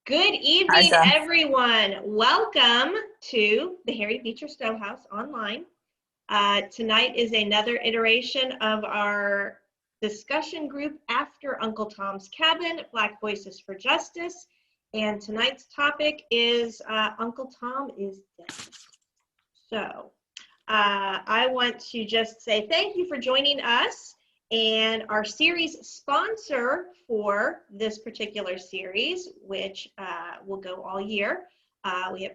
Good evening, everyone. Welcome to the Harriet Beecher Stowe House online. Tonight is another iteration of our discussion group after Uncle Tom's Cabin, Black Voices for Justice. And tonight's topic is Uncle Tom is dead. So I want to just say thank you for joining us. And our series sponsor for this particular series, which will go all year, we have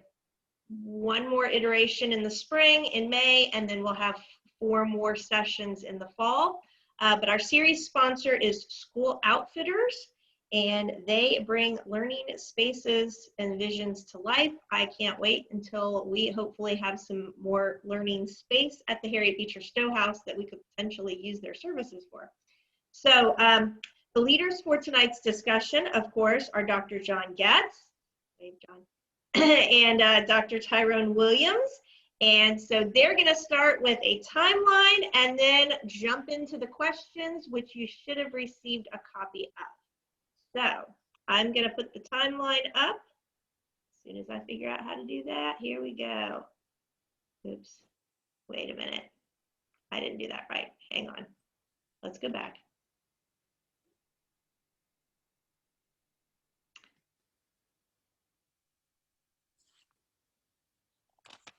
one more iteration in the spring, in May, and then we'll have 4 more sessions in the fall. But our series sponsor is School Outfitters, and they bring learning spaces and visions to life. I can't wait until we hopefully have some more learning space at the Harriet Beecher Stowe House that we could potentially use their services for. So the leaders for tonight's discussion, of course, are Dr. John Getz, and Dr. Tyrone Williams. And so they're going to start with a timeline and then jump into the questions, which you should have received a copy of. So I'm going to put the timeline up. As soon as I figure out how to do that, here we go. Oops, wait a minute. I didn't do that right. Hang on. Let's go back.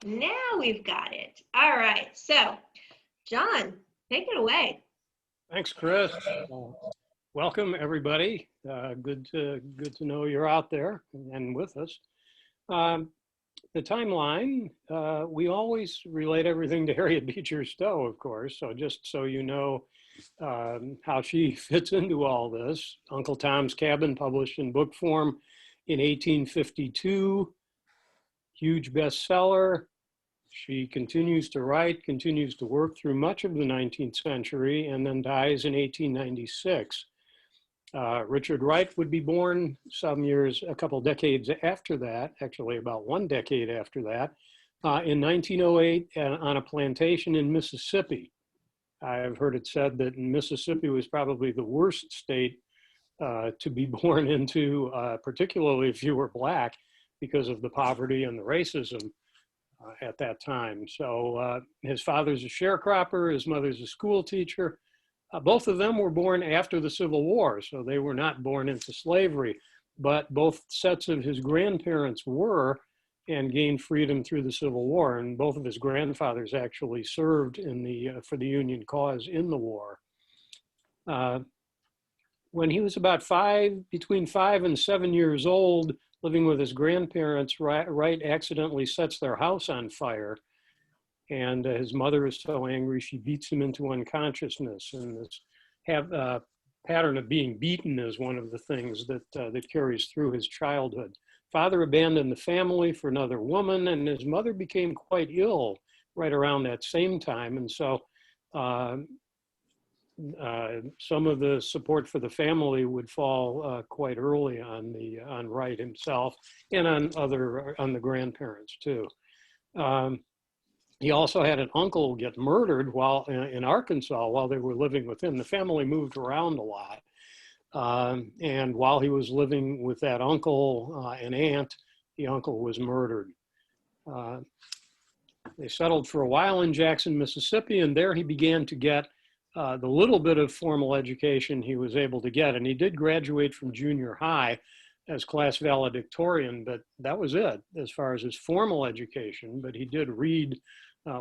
Now we've got it. All right. So, John, take it away. Thanks, Chris. Welcome, everybody. Good to know you're out there and with us. The timeline, we always relate everything to Harriet Beecher Stowe, of course. So just so you know how she fits into all this. Uncle Tom's Cabin, published in book form in 1852, huge bestseller. She continues to write, continues to work through much of the 19th century, and then dies in 1896. Richard Wright would be born a couple decades after that, actually about 1 decade after that, in 1908 on a plantation in Mississippi. I've heard it said that Mississippi was probably the worst state to be born into, particularly if you were Black, because of the poverty and the racism at that time. So his father's a sharecropper, his mother's a school teacher. Both of them were born after the Civil War, so they were not born into slavery, but both sets of his grandparents were and gained freedom through the Civil War. And both of his grandfathers actually served for the Union cause in the war. When he was about between 5 and 7 years old, living with his grandparents, Wright accidentally sets their house on fire. And his mother is so angry, she beats him into unconsciousness. And this pattern of being beaten is one of the things that carries through his childhood. Father abandoned the family for another woman, and his mother became quite ill right around that same time. And so some of the support for the family would fall quite early on Wright himself and on the grandparents too. He also had an uncle get murdered while in Arkansas while they were living with him. The family moved around a lot. And while he was living with that uncle and aunt, the uncle was murdered. They settled for a while in Jackson, Mississippi, and there he began to get the little bit of formal education he was able to get. And he did graduate from junior high as class valedictorian, but that was it as far as his formal education. But he did read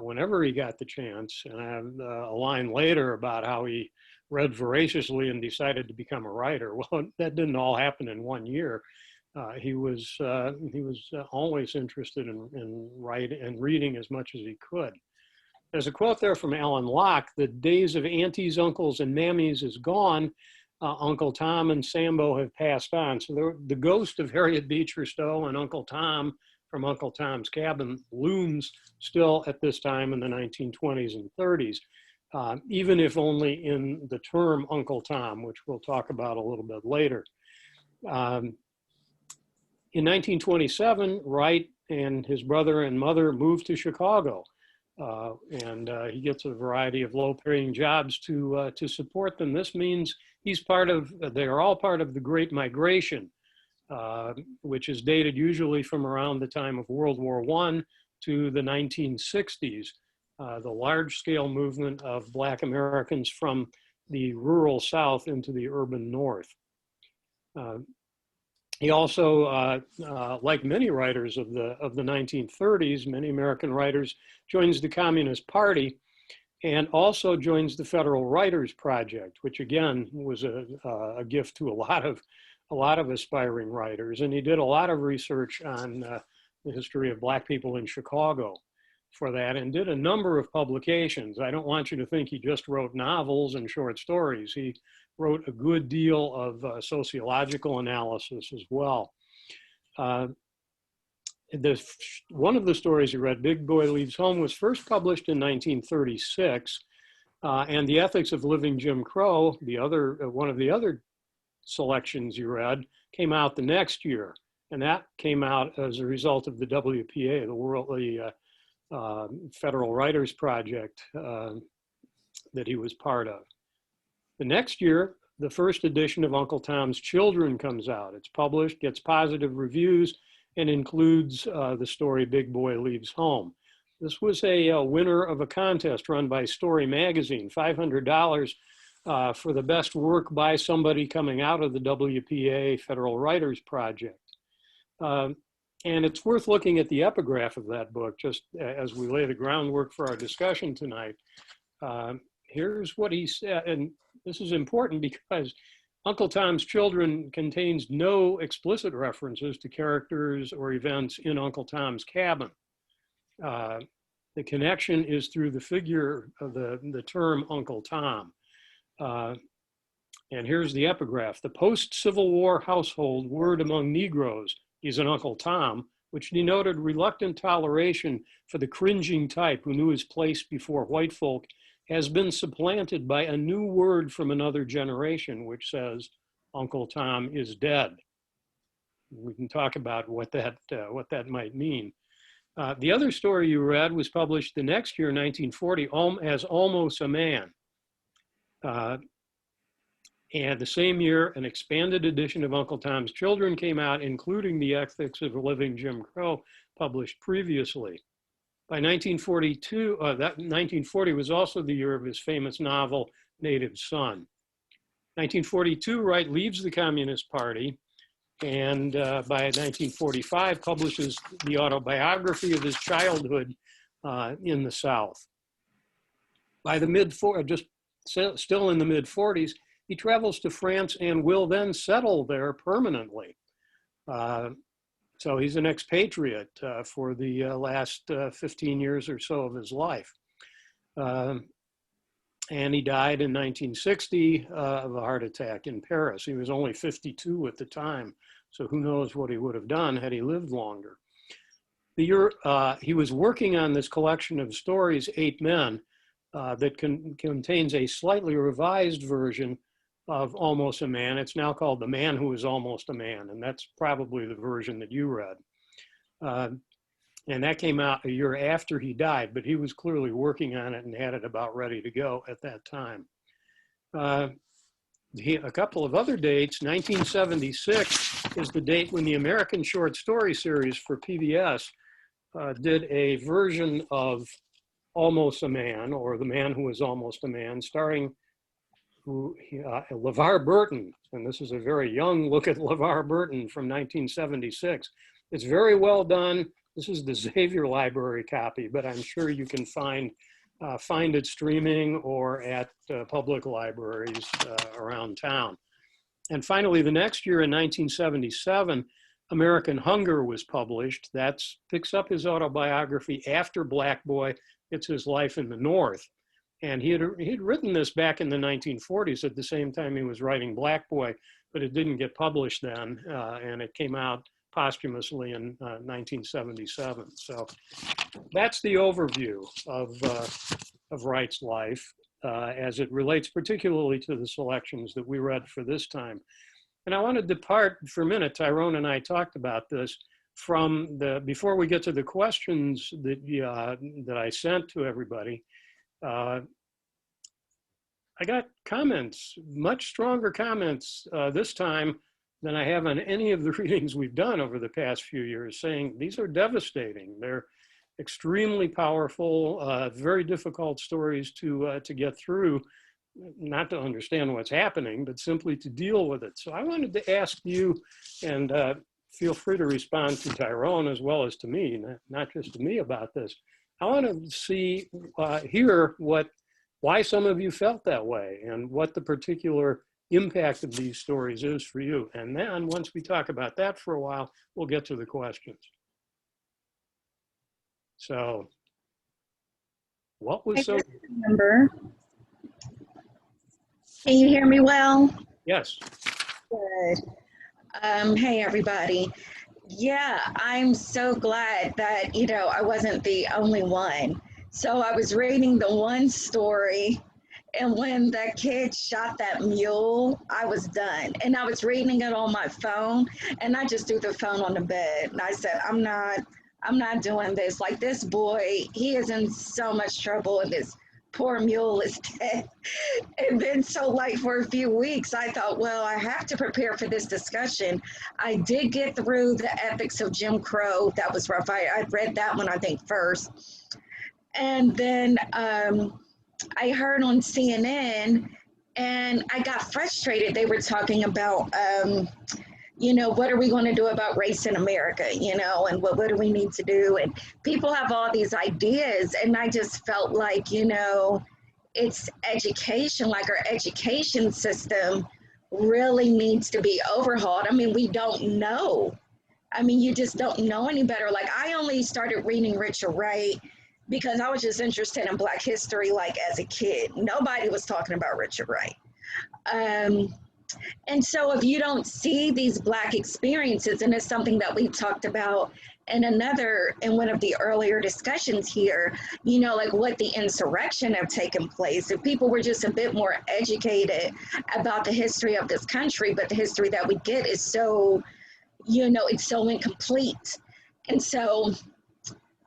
whenever he got the chance. And I have a line later about how he read voraciously and decided to become a writer. Well, that didn't all happen in 1 year. He was always interested in writing and reading as much as he could. There's a quote there from Alan Locke: "The days of aunties, uncles, and mammies is gone. Uncle Tom and Sambo have passed on." So the ghost of Harriet Beecher Stowe and Uncle Tom from Uncle Tom's Cabin looms still at this time in the 1920s and 30s, even if only in the term Uncle Tom, which we'll talk about a little bit later. In 1927, Wright and his brother and mother moved to Chicago. He gets a variety of low-paying jobs to support them. This means they're all part of the Great Migration which is dated usually from around the time of World War I to the 1960s, the large-scale movement of Black Americans from the rural South into the urban North. He also, like many writers of the 1930s, many American writers, joins the Communist Party and also joins the Federal Writers Project, which again was a gift to a lot of aspiring writers. And he did a lot of research on the history of Black people in Chicago for that, and did a number of publications. I don't want you to think he just wrote novels and short stories. He wrote a good deal of sociological analysis as well. One of the stories he read, Big Boy Leaves Home, was first published in 1936, and The Ethics of Living Jim Crow, one of the other selections you read, came out the next year, and that came out as a result of the WPA, the Federal Writers Project that he was part of. The next year, the first edition of Uncle Tom's Children comes out. It's published, gets positive reviews, and includes the story Big Boy Leaves Home. This was a winner of a contest run by Story Magazine, $500 for the best work by somebody coming out of the WPA Federal Writers Project. And it's worth looking at the epigraph of that book, just as we lay the groundwork for our discussion tonight. Here's what he said, and this is important because Uncle Tom's Children contains no explicit references to characters or events in Uncle Tom's Cabin. The connection is through the figure of the term Uncle Tom. And here's the epigraph. The post-Civil War household word among Negroes is an Uncle Tom, which denoted reluctant toleration for the cringing type who knew his place before white folk, has been supplanted by a new word from another generation, which says, Uncle Tom is dead. We can talk about what that might mean. The other story you read was published the next year, 1940, as Almos a Man. And the same year, an expanded edition of Uncle Tom's Children came out, including The Ethics of Living Jim Crow, published previously. By 1942, 1940 was also the year of his famous novel, Native Son. 1942, Wright leaves the Communist Party, and by 1945 publishes the autobiography of his childhood in the South. By the still in the mid-40s, he travels to France and will then settle there permanently. So he's an expatriate for the last 15 years or so of his life. And he died in 1960 of a heart attack in Paris. He was only 52 at the time, so who knows what he would have done had he lived longer. The year he was working on this collection of stories, 8 Men, that contains a slightly revised version of Almost a Man. It's now called The Man Who Is Almost a Man, and that's probably the version that you read. And that came out a year after he died, but he was clearly working on it and had it about ready to go at that time. A couple of other dates, 1976 is the date when the American Short Story Series for PBS did a version of Almost a Man, or The Man Who Is Almost a Man, starring LeVar Burton, and this is a very young look at LeVar Burton from 1976. It's very well done. This is the Xavier Library copy, but I'm sure you can find it streaming or at public libraries around town. And finally, the next year in 1977, American Hunger was published. That picks up his autobiography after Black Boy. It's his life in the North. And he had written this back in the 1940s at the same time he was writing Black Boy, but it didn't get published then, and it came out posthumously in 1977. So that's the overview of Wright's life as it relates particularly to the selections that we read for this time. And I want to depart for a minute, Tyrone and I talked about this, from before we get to the questions that I sent to everybody. I got comments, much stronger comments this time than I have on any of the readings we've done over the past few years, saying these are devastating. They're extremely powerful, very difficult stories to get through, not to understand what's happening, but simply to deal with it. So I wanted to ask you, and feel free to respond to Tyrone as well as to me, not just to me about this. I want to hear why some of you felt that way and what the particular impact of these stories is for you. And then once we talk about that for a while, we'll get to the questions. So, what was so? Remember. Can you hear me well? Yes. Good. Hey, everybody. Yeah, I'm so glad that, I wasn't the only one. So I was reading the one story, and when that kid shot that mule, I was done. And I was reading it on my phone, and I just threw the phone on the bed. And I said, I'm not doing this. Like, this boy, he is in so much trouble, and this poor mule is dead. And then so like for a few weeks, I thought, well, I have to prepare for this discussion. I did get through the Ethics of Jim Crow. That was rough. I read that one, I think, first. And then I heard on CNN, and I got frustrated. They were talking about, what are we going to do about race in America, and what do we need to do? And people have all these ideas, and I just felt like, it's education, like our education system really needs to be overhauled. I mean, we don't know. I mean, you just don't know any better. Like, I only started reading Richard Wright because I was just interested in Black history, like as a kid. Nobody was talking about Richard Wright. And so if you don't see these Black experiences, and it's something that we talked about in one of the earlier discussions here, like what the insurrection have taken place, if people were just a bit more educated about the history of this country, but the history that we get is so, it's so incomplete. And so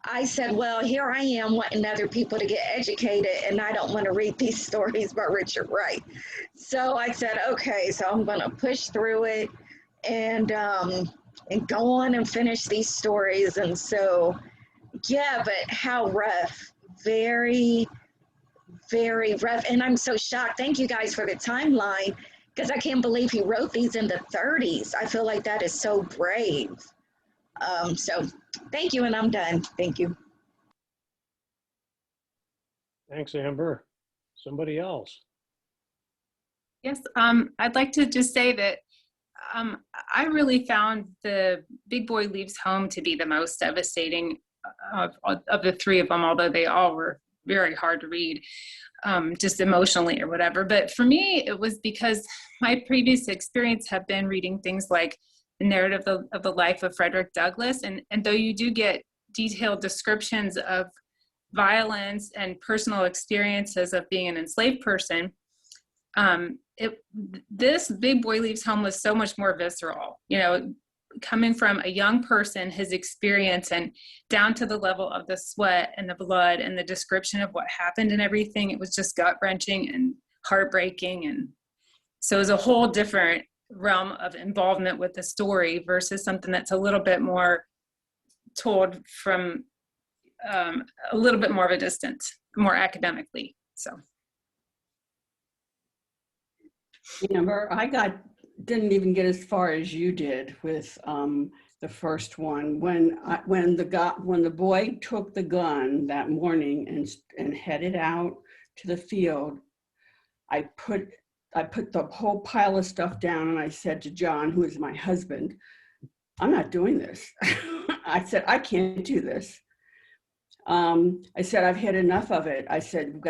I said, well, here I am wanting other people to get educated, and I don't want to read these stories by Richard Wright. So I said, okay, so I'm going to push through it and go on and finish these stories. And so, yeah, but how rough, very, very rough. And I'm so shocked. Thank you guys for the timeline, because I can't believe he wrote these in the 30s. I feel like that is so brave. So thank you, and I'm done. Thank you. Thanks, Amber. Somebody else? Yes, I'd like to just say that I really found the Big Boy Leaves Home to be the most devastating of the three of them, although they all were very hard to read, just emotionally or whatever. But for me, it was because my previous experience had been reading things like The Narrative of the Life of Frederick Douglass. And though you do get detailed descriptions of violence and personal experiences of being an enslaved person, this Big Boy Leaves Home was so much more visceral, coming from a young person, his experience, and down to the level of the sweat and the blood and the description of what happened and everything. It was just gut-wrenching and heartbreaking. And so it was a whole different realm of involvement with the story versus something that's a little bit more told from a little bit more of a distance, more academically. So. Amber, didn't even get as far as you did with the first one. When the boy took the gun that morning and headed out to the field, I put the whole pile of stuff down, and I said to John, who is my husband, I'm not doing this. I said, I can't do this. I said, I've had enough of it. I said, we've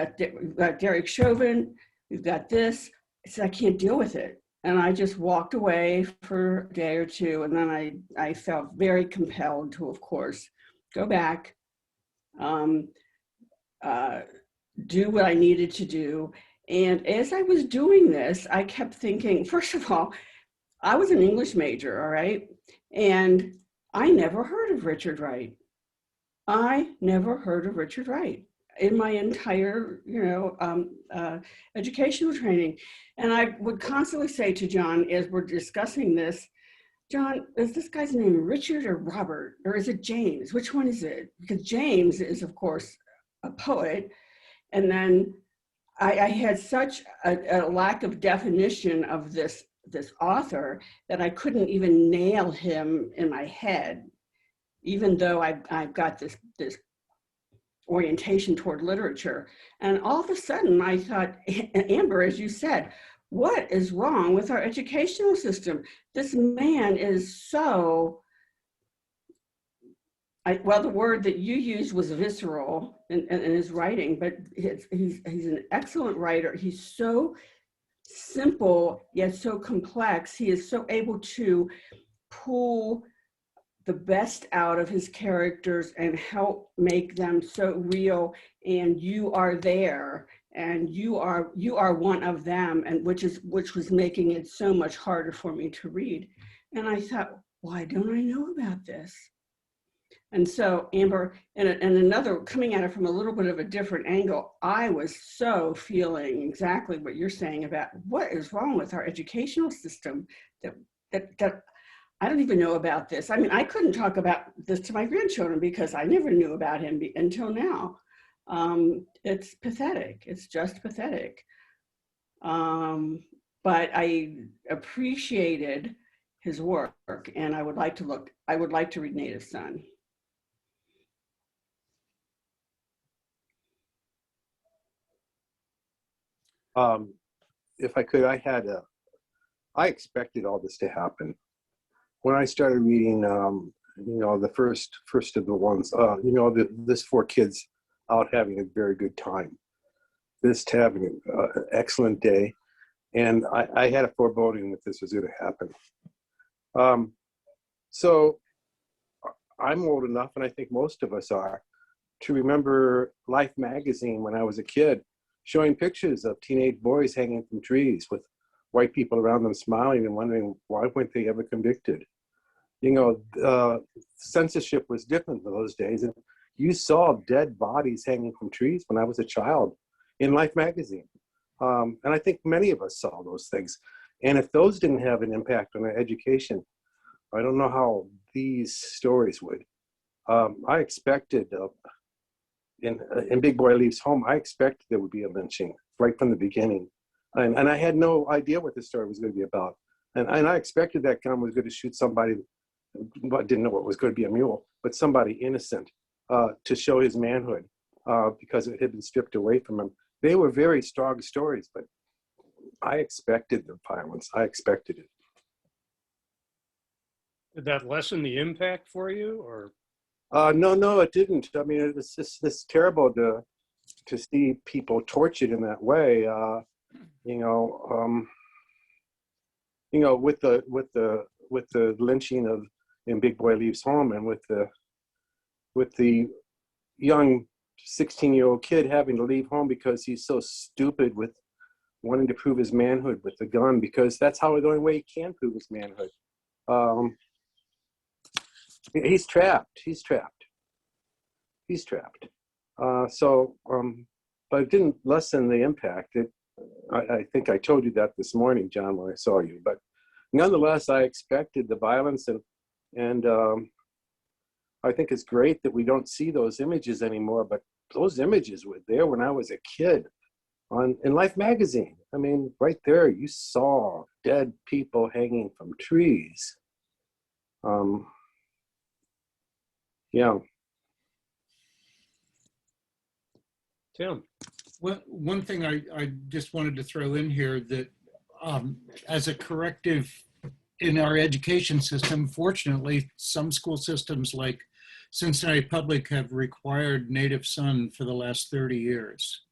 got Derek Chauvin, we've got this. I said, I can't deal with it. And I just walked away for a day or two. And then I felt very compelled to, of course, go back, do what I needed to do. And as I was doing this, I kept thinking, first of all, I was an English major, all right? And I never heard of Richard Wright. I never heard of Richard Wright in my entire, educational training. And I would constantly say to John, as we're discussing this, John, is this guy's name Richard or Robert, or is it James? Which one is it? Because James is, of course, a poet. And then I had such a lack of definition of this author that I couldn't even nail him in my head, even though I've got this orientation toward literature. And all of a sudden I thought, Amber, as you said, what is wrong with our educational system? This man is so, well, the word that you used was visceral in his writing, but he's an excellent writer. He's so simple, yet so complex. He is so able to pull the best out of his characters and help make them so real, and you are there, and you are one of them, and which was making it so much harder for me to read. And I thought, why don't I know about this? And so, Amber, and another, coming at it from a little bit of a different angle, I was so feeling exactly what you're saying about what is wrong with our educational system that I don't even know about this. I mean, I couldn't talk about this to my grandchildren because I never knew about him until now. It's pathetic. It's just pathetic. But I appreciated his work, and I would like to read Native Son. If I could, I expected all this to happen. When I started reading, the first of the ones, this 4 kids out having a very good time, this having an excellent day, and I had a foreboding that this was going to happen. So I'm old enough, and I think most of us are, to remember Life magazine when I was a kid, showing pictures of teenage boys hanging from trees with white people around them smiling and wondering why weren't they ever convicted. Censorship was different in those days, and you saw dead bodies hanging from trees when I was a child in Life magazine. And I think many of us saw those things. And if those didn't have an impact on our education, I don't know how these stories would. I expected, in Big Boy Leaves Home, I expected there would be a lynching right from the beginning. And I had no idea what the story was going to be about. And I expected that gun was going to shoot somebody, but didn't know it was going to be a mule, but somebody innocent, to show his manhood, because it had been stripped away from him. They were very strong stories, but I expected the violence. I expected it. Did that lessen the impact for you, or? No, it didn't. I mean, it's just this terrible to see people tortured in that way. With the lynching in Big Boy Leaves Home, and with the young 16-year-old kid having to leave home because he's so stupid with wanting to prove his manhood with the gun, because that's the only way he can prove his manhood. He's trapped. But it didn't lessen the impact. I think I told you that this morning, John, when I saw you. But nonetheless, I expected the violence, and I think it's great that we don't see those images anymore. But those images were there when I was a kid in Life magazine. I mean, right there, you saw dead people hanging from trees. Yeah. Tim. Well, one thing I just wanted to throw in here, that as a corrective in our education system, fortunately, some school systems like Cincinnati Public have required Native Son for the last 30 years.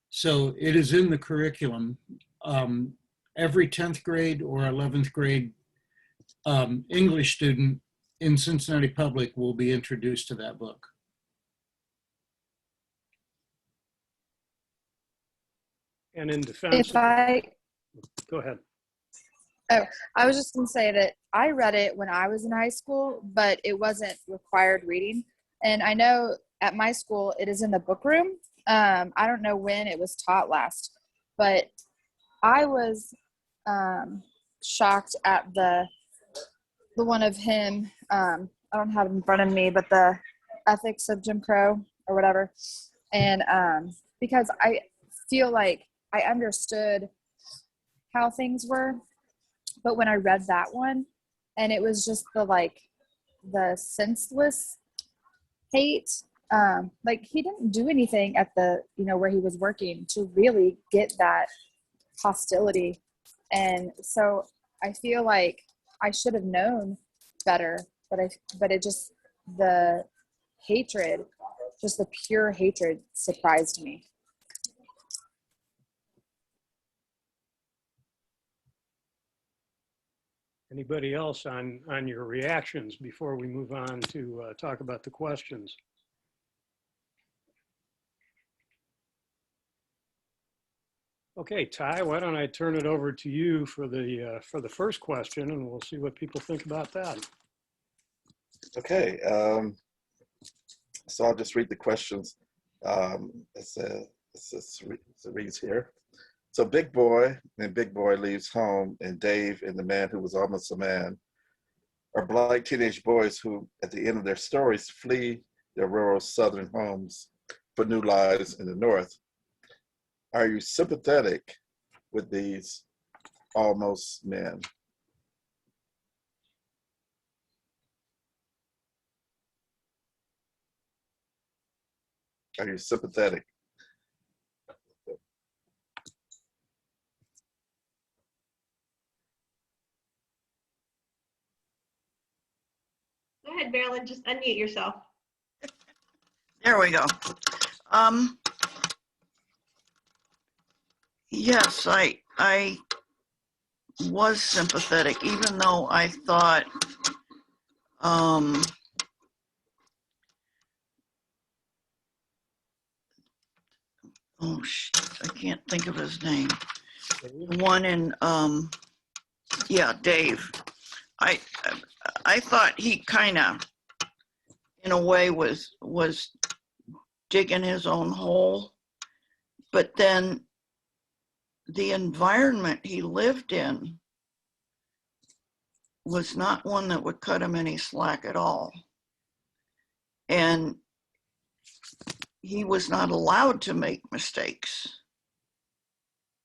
So it is in the curriculum. Every 10th grade or 11th grade English student in Cincinnati Public will be introduced to that book. And in defense, go ahead. Oh, I was just going to say that I read it when I was in high school, but it wasn't required reading. And I know at my school, it is in the book room. I don't know when it was taught last, but I was shocked at the the one of him, I don't have it in front of me, but the ethics of Jim Crow or whatever. And because I feel like I understood how things were, but when I read that one, and it was just the senseless hate, like he didn't do anything at the, where he was working to really get that hostility. And so I feel like I should have known better, but it just, the hatred, just the pure hatred surprised me. Anybody else on your reactions before we move on to talk about the questions? Okay, Ty, why don't I turn it over to you for the first question, and we'll see what people think about that. Okay, so I'll just read the questions. It reads here. So Big Boy leaves home, and Dave and the man who was almost a man are black teenage boys who, at the end of their stories, flee their rural southern homes for new lives in the North. Are you sympathetic with these almost men? Are you sympathetic? Go ahead, Marilyn, just unmute yourself. There we go. Yes, I was sympathetic, even though I thought, oh shit, I can't think of his name. One in, yeah, Dave. I thought he kind of, in a way, was digging his own hole, but then the environment he lived in was not one that would cut him any slack at all. And he was not allowed to make mistakes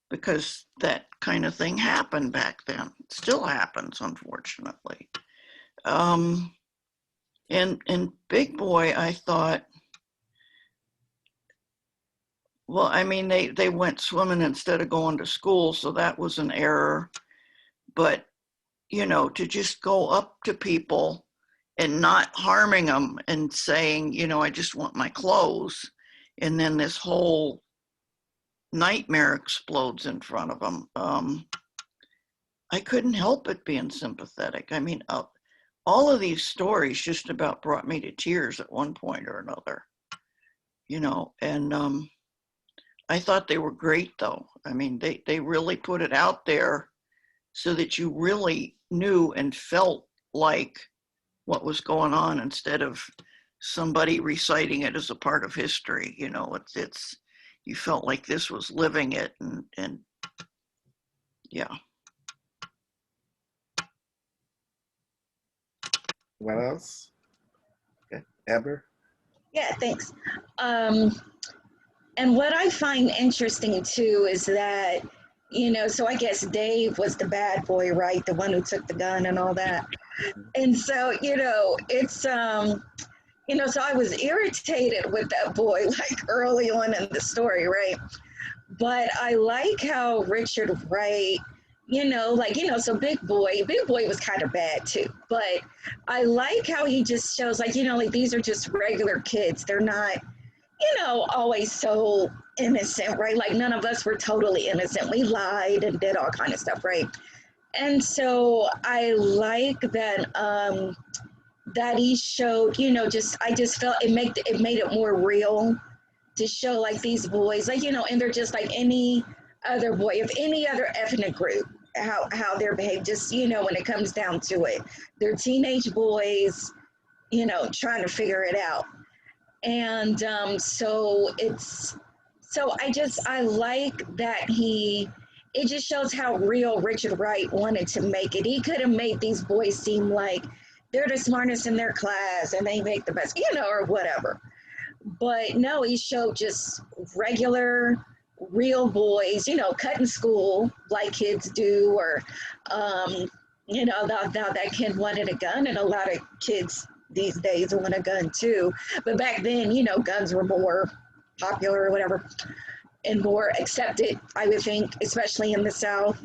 because that kind of thing happened back then. It still happens, unfortunately. And Big Boy, I thought, well, I mean, they went swimming instead of going to school, so that was an error. But, to just go up to people and not harming them and saying, I just want my clothes. And then this whole nightmare explodes in front of them. I couldn't help but being sympathetic. I mean, all of these stories just about brought me to tears at one point or another, and I thought they were great though. I mean, they really put it out there so that you really knew and felt like what was going on instead of somebody reciting it as a part of history. It's you felt like this was living it, and yeah. What else? Okay, Amber? Yeah, thanks. And what I find interesting too is that, so I guess Dave was the bad boy, right? The one who took the gun and all that. And so, it's, so I was irritated with that boy, like early on in the story, right? But I like how Richard Wright, so Big Boy was kind of bad too. But I like how he just shows like these are just regular kids. They're not, always so innocent, right? Like none of us were totally innocent. We lied and did all kind of stuff, right? And so I like that that he showed, I just felt it made it more real to show like these boys, like, and they're just like any other boy of any other ethnic group, how they're behaved, just, when it comes down to it. They're teenage boys, trying to figure it out. And so I like that he it just shows how real Richard Wright wanted to make it. He could have made these boys seem like they're the smartest in their class and they make the best, you know, or whatever. But no, he showed just regular, real boys, you know, cutting school like kids do, or, you know, now that kid wanted a gun, and a lot of kids these days want a gun too. But back then, you know, guns were more popular or whatever, and more accepted, I would think, especially in the South.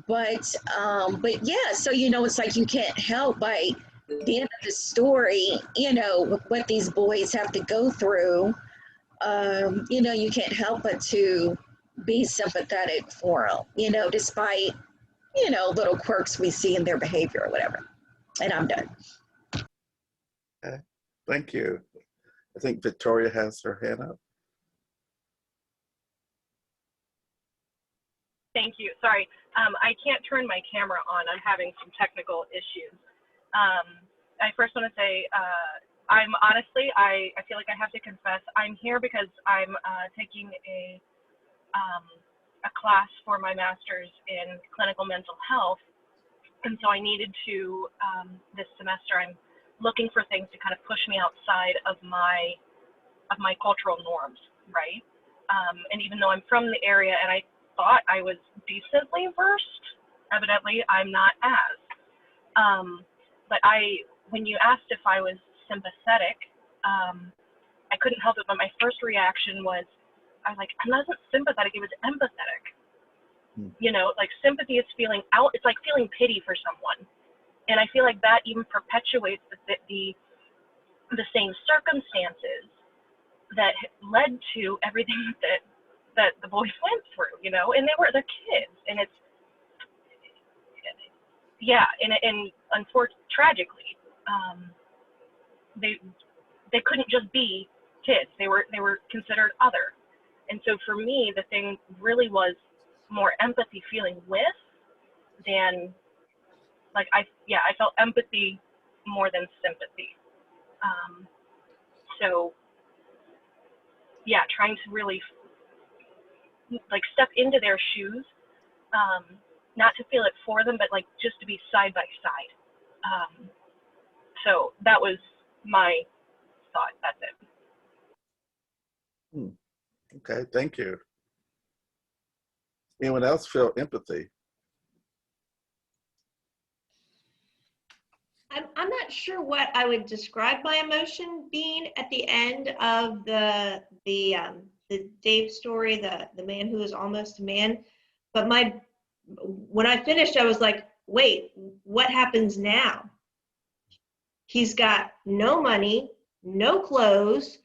But yeah, so, you know, it's like you can't help by the end of the story, you know, what these boys have to go through. You know, you can't help but to be sympathetic for them, you know, despite, you know, little quirks we see in their behavior or whatever. And I'm done. Okay. Thank you. I think Victoria has her hand up. Thank you. Sorry, I can't turn my camera on. I'm having some technical issues. I first want to say, I'm honestly, I feel like I have to confess, I'm here because I'm taking a class for my master's in clinical mental health. And so I needed to, this semester, I'm looking for things to kind of push me outside of my cultural norms, right? And even though I'm from the area and I thought I was decently versed, evidently I'm not as. But when you asked if I was sympathetic, I couldn't help it, but my first reaction was, I wasn't sympathetic, it was empathetic. You know, like sympathy is feeling out, it's like feeling pity for someone. And I feel like that even perpetuates the same circumstances that led to everything that the boys went through, you know, and they're kids, and it's, yeah, and unfortunately, tragically, they couldn't just be kids. They were considered other. And so for me, the thing really was more empathy feeling with than, like, I felt empathy more than sympathy. So yeah, trying to really like step into their shoes, not to feel it for them, but like just to be side by side. So that was my thought. That's it. Okay, thank you. Anyone else feel empathy? I'm not sure what I would describe my emotion being at the end of the Dave story, the man who is almost a man. But when I finished, I was like, wait, what happens now? He's got no money, no clothes,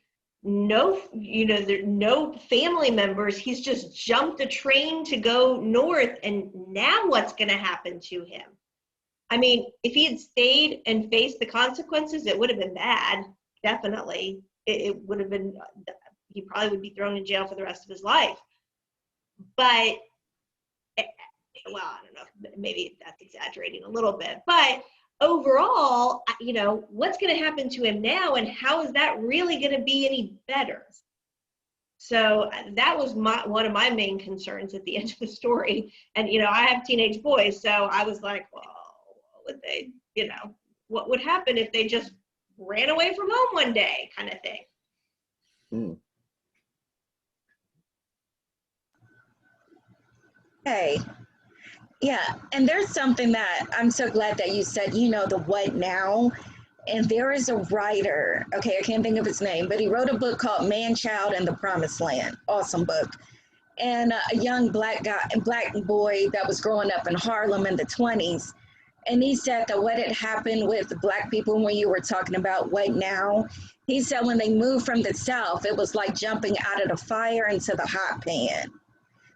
no family members. He's just jumped a train to go north, and now what's going to happen to him? I mean, if he had stayed and faced the consequences, it would have been bad. Definitely, it would have been. He probably would be thrown in jail for the rest of his life. But well, I don't know. Maybe that's exaggerating a little bit, but overall, you know, what's going to happen to him now, and how is that really going to be any better? So that was one of my main concerns at the end of the story. And, you know, I have teenage boys, so I was like, well, what would they, you know, what would happen if they just ran away from home one day, kind of thing. Hey. Yeah, and there's something that I'm so glad that you said, you know, the what now. And there is a writer, okay, I can't think of his name, but he wrote a book called Man, Child, and the Promised Land. Awesome book. And a young black boy that was growing up in Harlem in the 20s. And he said that what had happened with the black people when you were talking about what now, he said when they moved from the South, it was like jumping out of the fire into the hot pan.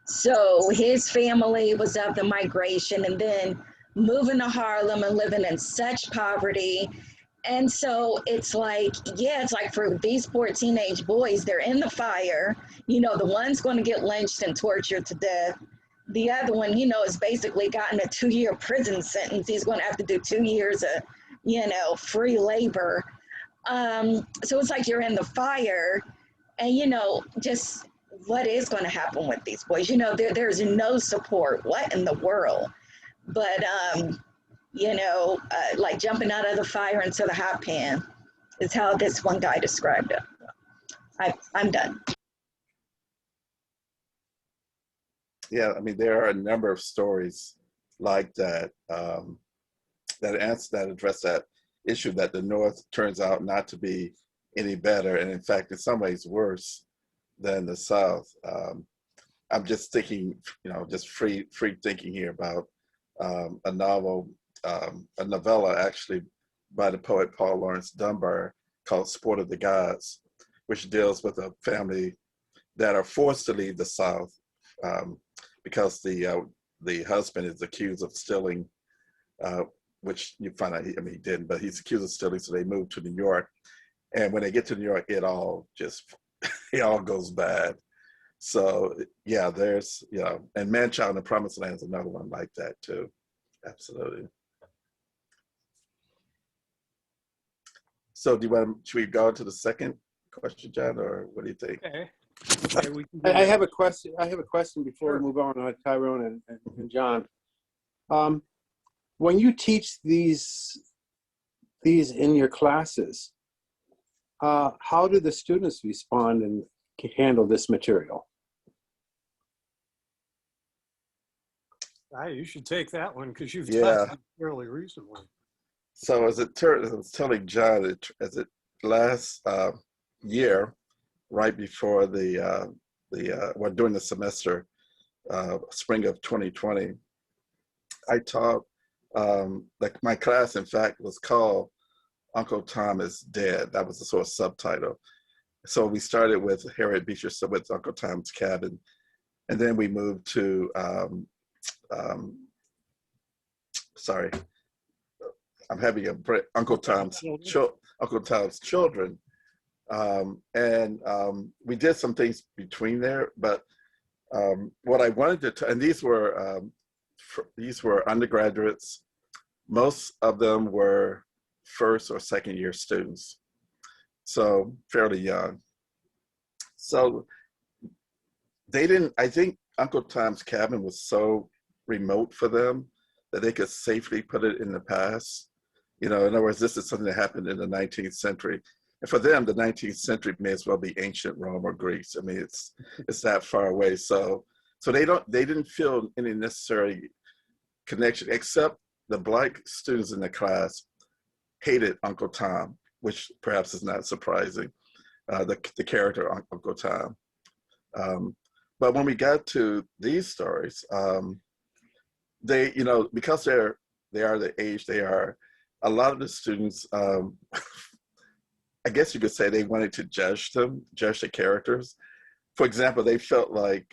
So his family was of the migration, and then moving to Harlem and living in such poverty. And so it's like, yeah, it's like for these poor teenage boys, they're in the fire. You know, the one's going to get lynched and tortured to death. The other one, you know, has basically gotten a 2-year prison sentence. He's going to have to do 2 years of, you know, free labor. So it's like you're in the fire, and, you know, just what is going to happen with these boys? You know, there's no support. What in the world? But, you know, like jumping out of the fire into the hot pan is how this one guy described it. I'm done. Yeah, I mean, there are a number of stories like that that address that issue, that the North turns out not to be any better, and in fact, in some ways, worse than the South. I'm just thinking, you know, just free thinking here about a novel, a novella actually by the poet Paul Laurence Dunbar called "Sport of the Gods," which deals with a family that are forced to leave the South because the husband is accused of stealing, which you find out, he didn't, but he's accused of stealing, so they move to New York. And when they get to New York, it all goes bad. So yeah, there's, you know, and Man-Child in the Promised Land is another one like that too. Absolutely. So should we go to the second question, John, or what do you think? Okay. Okay, we can do I that. have a question before we move on, Tyrone and John. When you teach these in your classes, how do the students respond and handle this material? You should take that one because you've Yeah. taught it fairly recently. So as I was telling John, as it last year, right before during the semester, spring of 2020, I taught, like my class, in fact, was called Uncle Tom is Dead. That was the sort of subtitle. So we started with Harriet Beecher Stowe with Uncle Tom's Cabin, and then we moved to, sorry, I'm having a break, Uncle Tom's Children. We did some things between there, but what I wanted to, and these were undergraduates. Most of them were first or second year students, so fairly young. So they didn't, I think Uncle Tom's Cabin was so remote for them that they could safely put it in the past. You know, in other words, this is something that happened in the 19th century. And for them, the 19th century may as well be ancient Rome or Greece. I mean, it's that far away. So they didn't feel any necessary connection, except the Black students in the class hated Uncle Tom, which perhaps is not surprising, the character Uncle Tom. But when we got to these stories, they, you know, because they are the age they are, a lot of the students, I guess you could say they wanted to judge the characters. For example, they felt like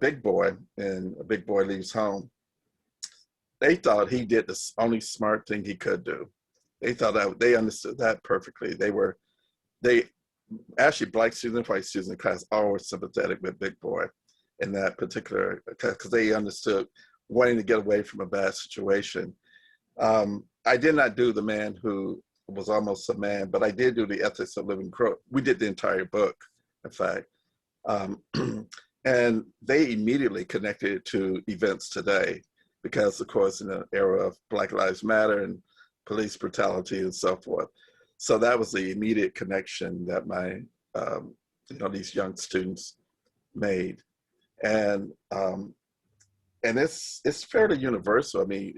Big Boy in Big Boy Leaves Home. They thought he did the only smart thing he could do. They thought that they understood that perfectly. They actually, Black students and white students in class all were sympathetic with Big Boy in that particular, because they understood wanting to get away from a bad situation. I did not do the man who was almost a man, but I did do the Ethics of Living Crow. We did the entire book, in fact. And they immediately connected it to events today, because of course, in the era of Black Lives Matter and police brutality and so forth. So that was the immediate connection that my, these young students made. And it's fairly universal. I mean,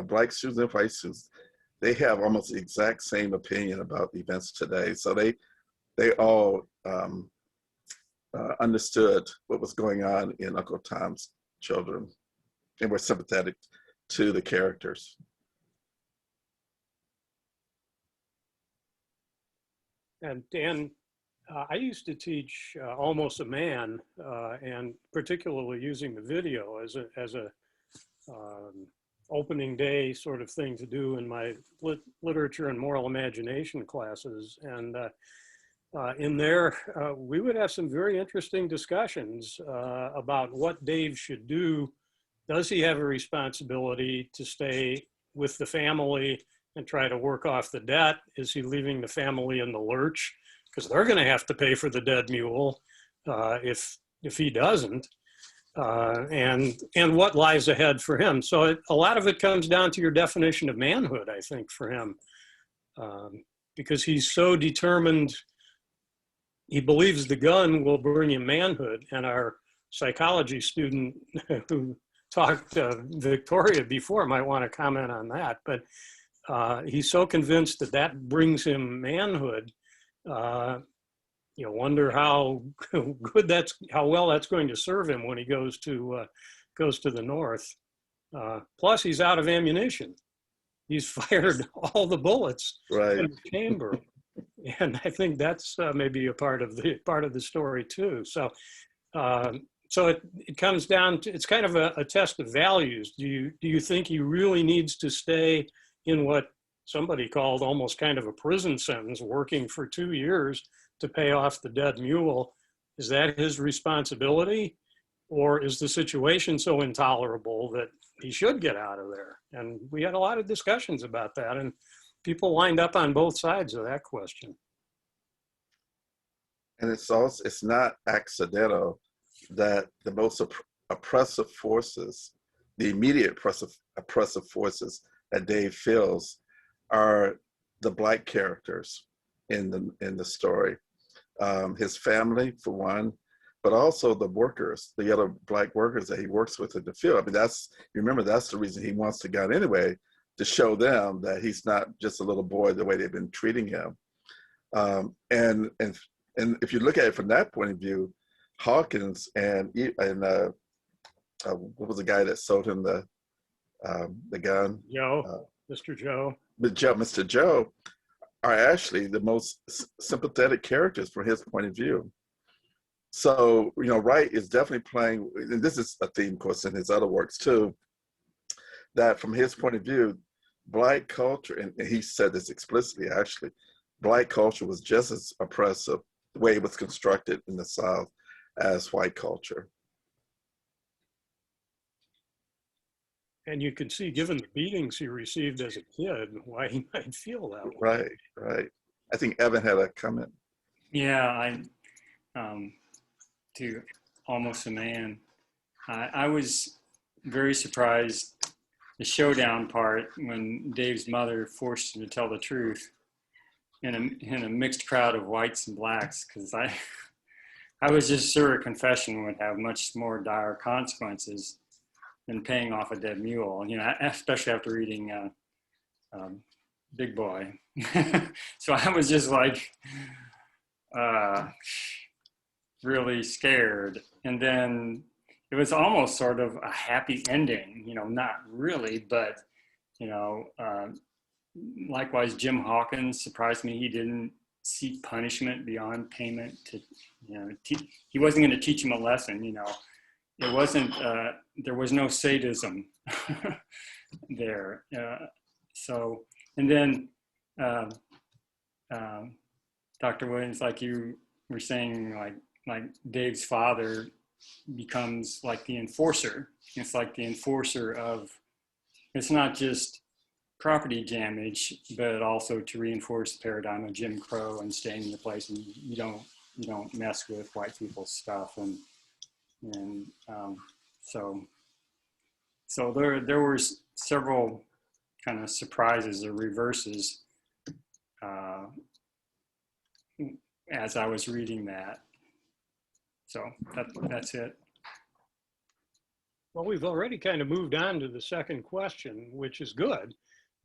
Black students and white students, they have almost the exact same opinion about events today. So they all understood what was going on in Uncle Tom's Children and were sympathetic to the characters. And Dan, I used to teach Almost a Man, and particularly using the video as a opening day sort of thing to do in my literature and moral imagination classes. And in there, we would have some very interesting discussions about what Dave should do. Does he have a responsibility to stay with the family and try to work off the debt? Is he leaving the family in the lurch? Because they're going to have to pay for the dead mule. if he doesn't, and what lies ahead for him. So a lot of it comes down to your definition of manhood, I think, for him, because he's so determined. He believes the gun will bring him manhood, and our psychology student who talked to Victoria before might want to comment on that, but he's so convinced that that brings him manhood. You wonder how how well that's going to serve him when he goes to the North. Plus, he's out of ammunition. He's fired all the bullets in the chamber, and I think that's maybe a part of the story too. So, so it comes down to, it's kind of a test of values. Do you think he really needs to stay in what somebody called almost kind of a prison sentence, working for 2 years to pay off the dead mule? Is that his responsibility? Or is the situation so intolerable that he should get out of there? And we had a lot of discussions about that, and people lined up on both sides of that question. And it's not accidental that the most oppressive forces, the immediate oppressive forces that Dave feels, are the Black characters in the story. His family, for one, but also the workers, the other Black workers that he works with in the field. I mean, remember, that's the reason he wants the gun anyway, to show them that he's not just a little boy the way they've been treating him. And if you look at it from that point of view, Hawkins and what was the guy that sold him the gun? Joe, Mr. Joe. Mr. Joe are actually the most sympathetic characters from his point of view. So, Wright is definitely playing, and this is a theme, of course, in his other works too, that from his point of view, Black culture, and he said this explicitly actually, Black culture was just as oppressive, the way it was constructed in the South, as white culture. And you can see, given the beatings he received as a kid, why he might feel that way. Right. I think Evan had a comment. Yeah, to Almost a Man. I was very surprised, the showdown part, when Dave's mother forced him to tell the truth in a mixed crowd of whites and blacks, because I was just sure a confession would have much more dire consequences than paying off a dead mule, especially after reading Big Boy. So I was just like, really scared. And then it was almost sort of a happy ending, not really, but, likewise, Jim Hawkins surprised me. He didn't seek punishment beyond payment to, he wasn't going to teach him a lesson, It wasn't, there was no sadism there. So, and then Dr. Williams, like you were saying, like Dave's father becomes like the enforcer. It's like the enforcer of, it's not just property damage, but also to reinforce the paradigm of Jim Crow and staying in the place, and you don't mess with white people's stuff. And so there were several kind of surprises or reverses as I was reading that. So that's it. Well, we've already kind of moved on to the second question, which is good.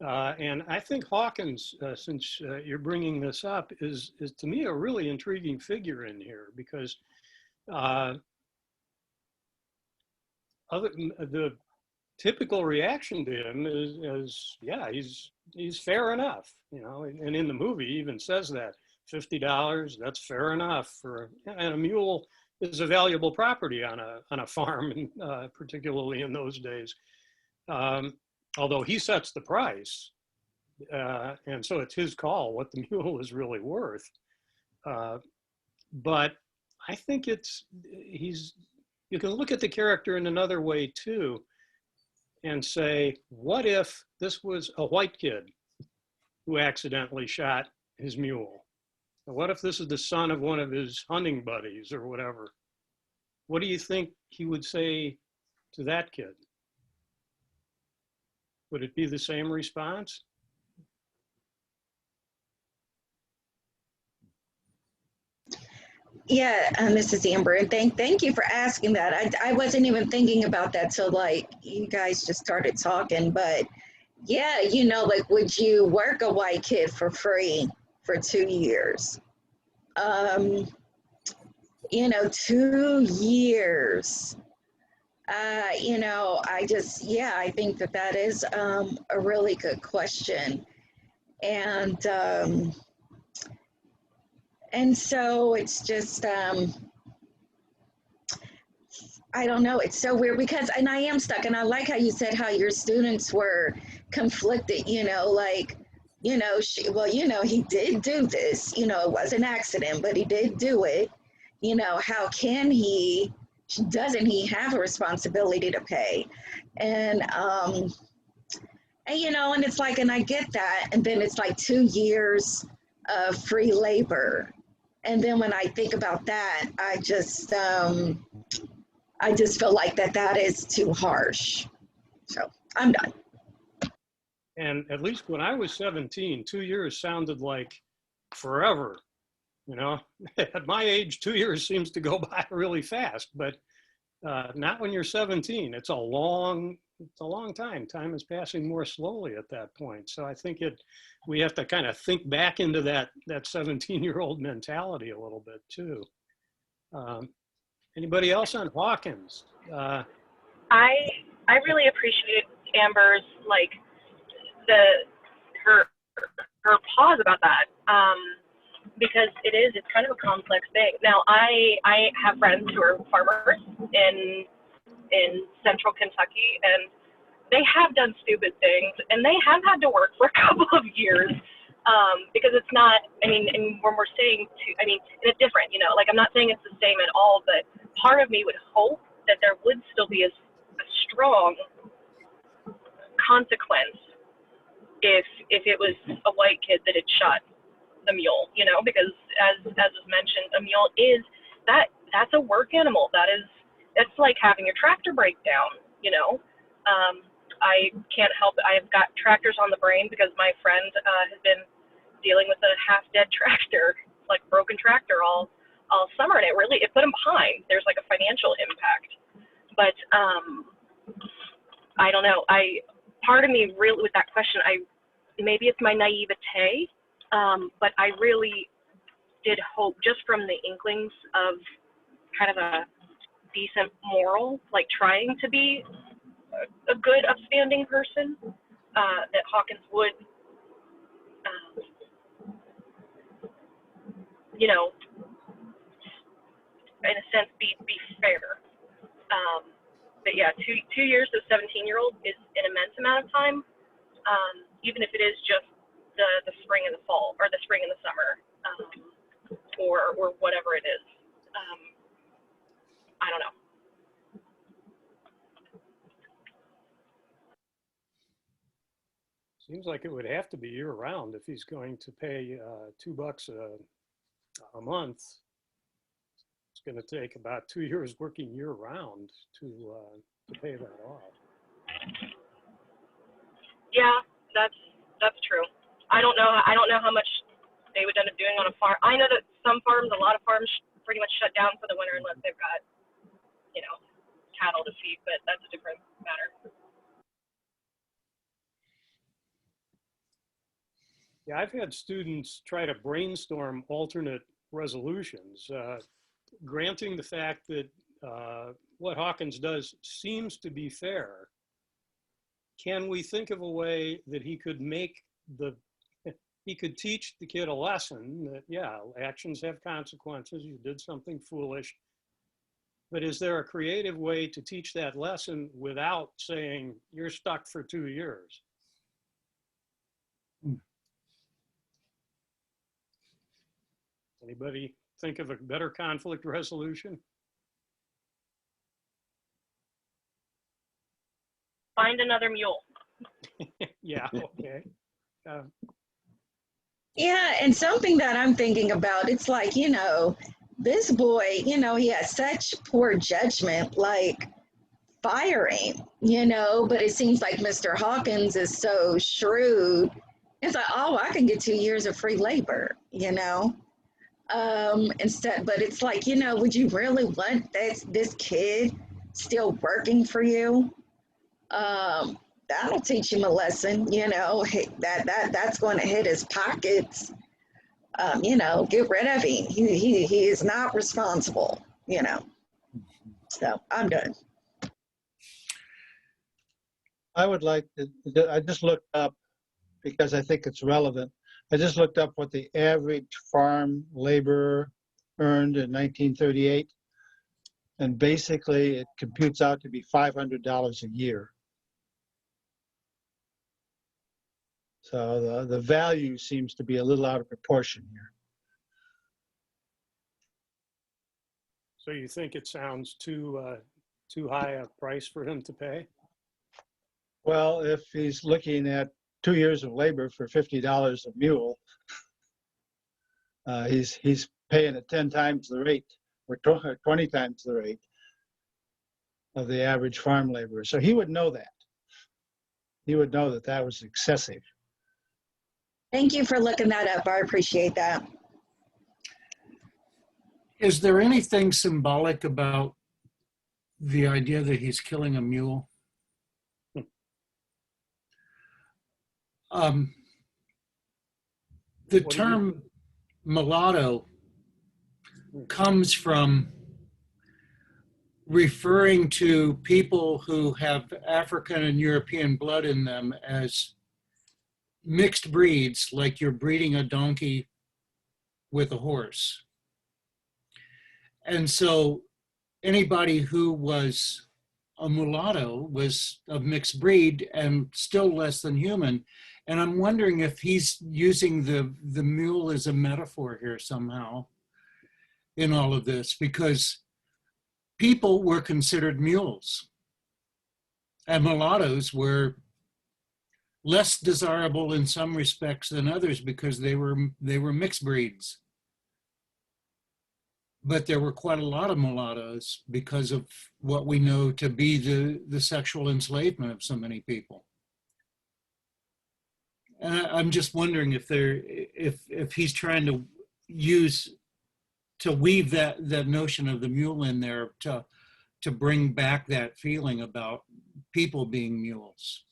And I think Hawkins, since you're bringing this up, is to me a really intriguing figure in here, because the typical reaction to him is yeah, he's fair enough, and in the movie he even says that $50, that's fair enough and a mule is a valuable property on a farm, particularly in those days. Although he sets the price, and so it's his call what the mule is really worth. But I think you can look at the character in another way too, and say, what if this was a white kid who accidentally shot his mule? What if this is the son of one of his hunting buddies or whatever? What do you think he would say to that kid? Would it be the same response? Yeah, this is Amber, and thank you for asking that. I wasn't even thinking about that till like you guys just started talking, but yeah, you know, like would you work a white kid for free for 2 years? You know, 2 years. You know, I think that that is a really good question, and so it's just I don't know. It's so weird because, and I am stuck. And I like how you said how your students were conflicted. You know, like, you know, well, you know, he did do this. You know, it was an accident, but he did do it. You know, how can he? Doesn't he have a responsibility to pay? And you know, and it's like, and I get that, and then it's like 2 years of free labor, and then when I think about that, I just feel like that is too harsh. So I'm done. And at least when I was 17, 2 years sounded like forever. You know, at my age, 2 years seems to go by really fast, but not when you're 17. It's a long time. Time is passing more slowly at that point. So I think we have to kind of think back into that 17-year-old mentality a little bit too. Anybody else on Hawkins? I really appreciate Amber's her pause about that, because it's kind of a complex thing. Now I have friends who are farmers in central Kentucky, and they have done stupid things, and they have had to work for a couple of years, because it's not, I mean, and when we're saying it's different, you know, like I'm not saying it's the same at all, but part of me would hope that there would still be a strong consequence if it was a white kid that had shot the mule, you know, because as was mentioned, a mule that's a work animal. It's like having your tractor break down, you know. I can't help it. I've got tractors on the brain because my friend has been dealing with a half-dead tractor, like broken tractor all summer, and it put him behind. There's like a financial impact, but I don't know. Part of me really with that question, maybe it's my naivete, but I really did hope, just from the inklings of kind of a decent moral, like trying to be a good, upstanding person, that Hawkins would, you know, in a sense, be fair. But yeah, 2 years to a 17-year-old is an immense amount of time, even if it is just the spring and the fall, or the spring and the summer, or whatever it is. I don't know. Seems like it would have to be year-round if he's going to pay $2 a month. It's going to take about 2 years working year-round to pay that off. Yeah, that's true. I don't know how much they would end up doing on a farm. I know that a lot of farms pretty much shut down for the winter unless they've got, you know, cattle to feed, but that's a different matter. Yeah, I've had students try to brainstorm alternate resolutions, granting the fact that what Hawkins does seems to be fair. Can we think of a way that he could teach the kid a lesson that, yeah, actions have consequences, you did something foolish, but is there a creative way to teach that lesson without saying you're stuck for 2 years? Anybody think of a better conflict resolution? Find another mule. Yeah, okay. Yeah, and something that I'm thinking about, it's like, this boy, he has such poor judgment, like fire him, but it seems like Mr. Hawkins is so shrewd. It's like, oh, I can get 2 years of free labor, instead, but it's like, would you really want this kid still working for you? That'll teach him a lesson, that's going to hit his pockets. Get rid of him. He is not responsible, So I'm done. I would like to, I just looked up because I think it's relevant. I just looked up what the average farm laborer earned in 1938. And basically it computes out to be $500 a year. So the value seems to be a little out of proportion here. So you think it sounds too high a price for him to pay? Well, if he's looking at 2 years of labor for $50 a mule, he's paying at 10 times the rate or 20 times the rate of the average farm laborer. So he would know that. He would know that that was excessive. Thank you for looking that up. I appreciate that. Is there anything symbolic about the idea that he's killing a mule? The term mulatto comes from referring to people who have African and European blood in them as mixed breeds, like you're breeding a donkey with a horse. And so anybody who was a mulatto was of mixed breed and still less than human. And I'm wondering if he's using the mule as a metaphor here somehow in all of this, because people were considered mules and mulattoes were less desirable in some respects than others because they were mixed breeds. But there were quite a lot of mulattoes because of what we know to be the sexual enslavement of so many people. And I'm just wondering if he's trying to weave that notion of the mule in there to bring back that feeling about people being mules.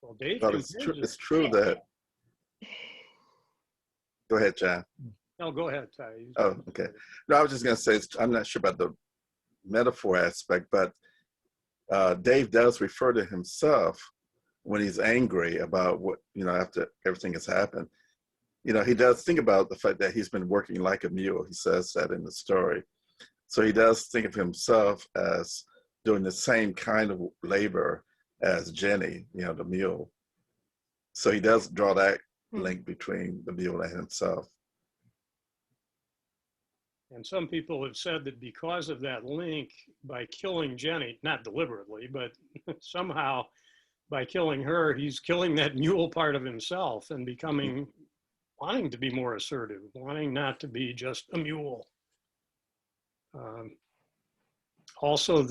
Well, Dave, But it's true that. Go ahead, John. No, go ahead, Ty. Oh, okay. No, I was just going to say, I'm not sure about the metaphor aspect, but Dave does refer to himself when he's angry about what, after everything has happened. He does think about the fact that he's been working like a mule. He says that in the story. So he does think of himself as doing the same kind of labor as Jenny, the mule. So he does draw that link between the mule and himself. And some people have said that because of that link, by killing Jenny, not deliberately, but somehow by killing her, he's killing that mule part of himself and wanting to be more assertive, wanting not to be just a mule. Also,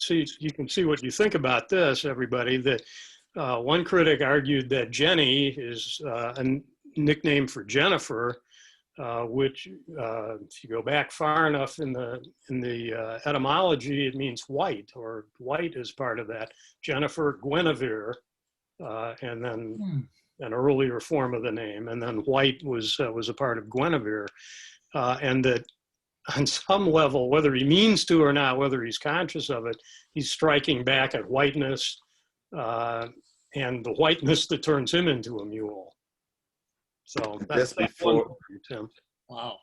you can see what you think about this, everybody, that one critic argued that Jenny is a nickname for Jennifer, which if you go back far enough in the etymology, it means white, or white is part of that. Jennifer, Guinevere, and then an earlier form of the name, and then white was a part of Guinevere, and that on some level, whether he means to or not, whether he's conscious of it, he's striking back at whiteness and the whiteness that turns him into a mule. So that's before Tim. Wow.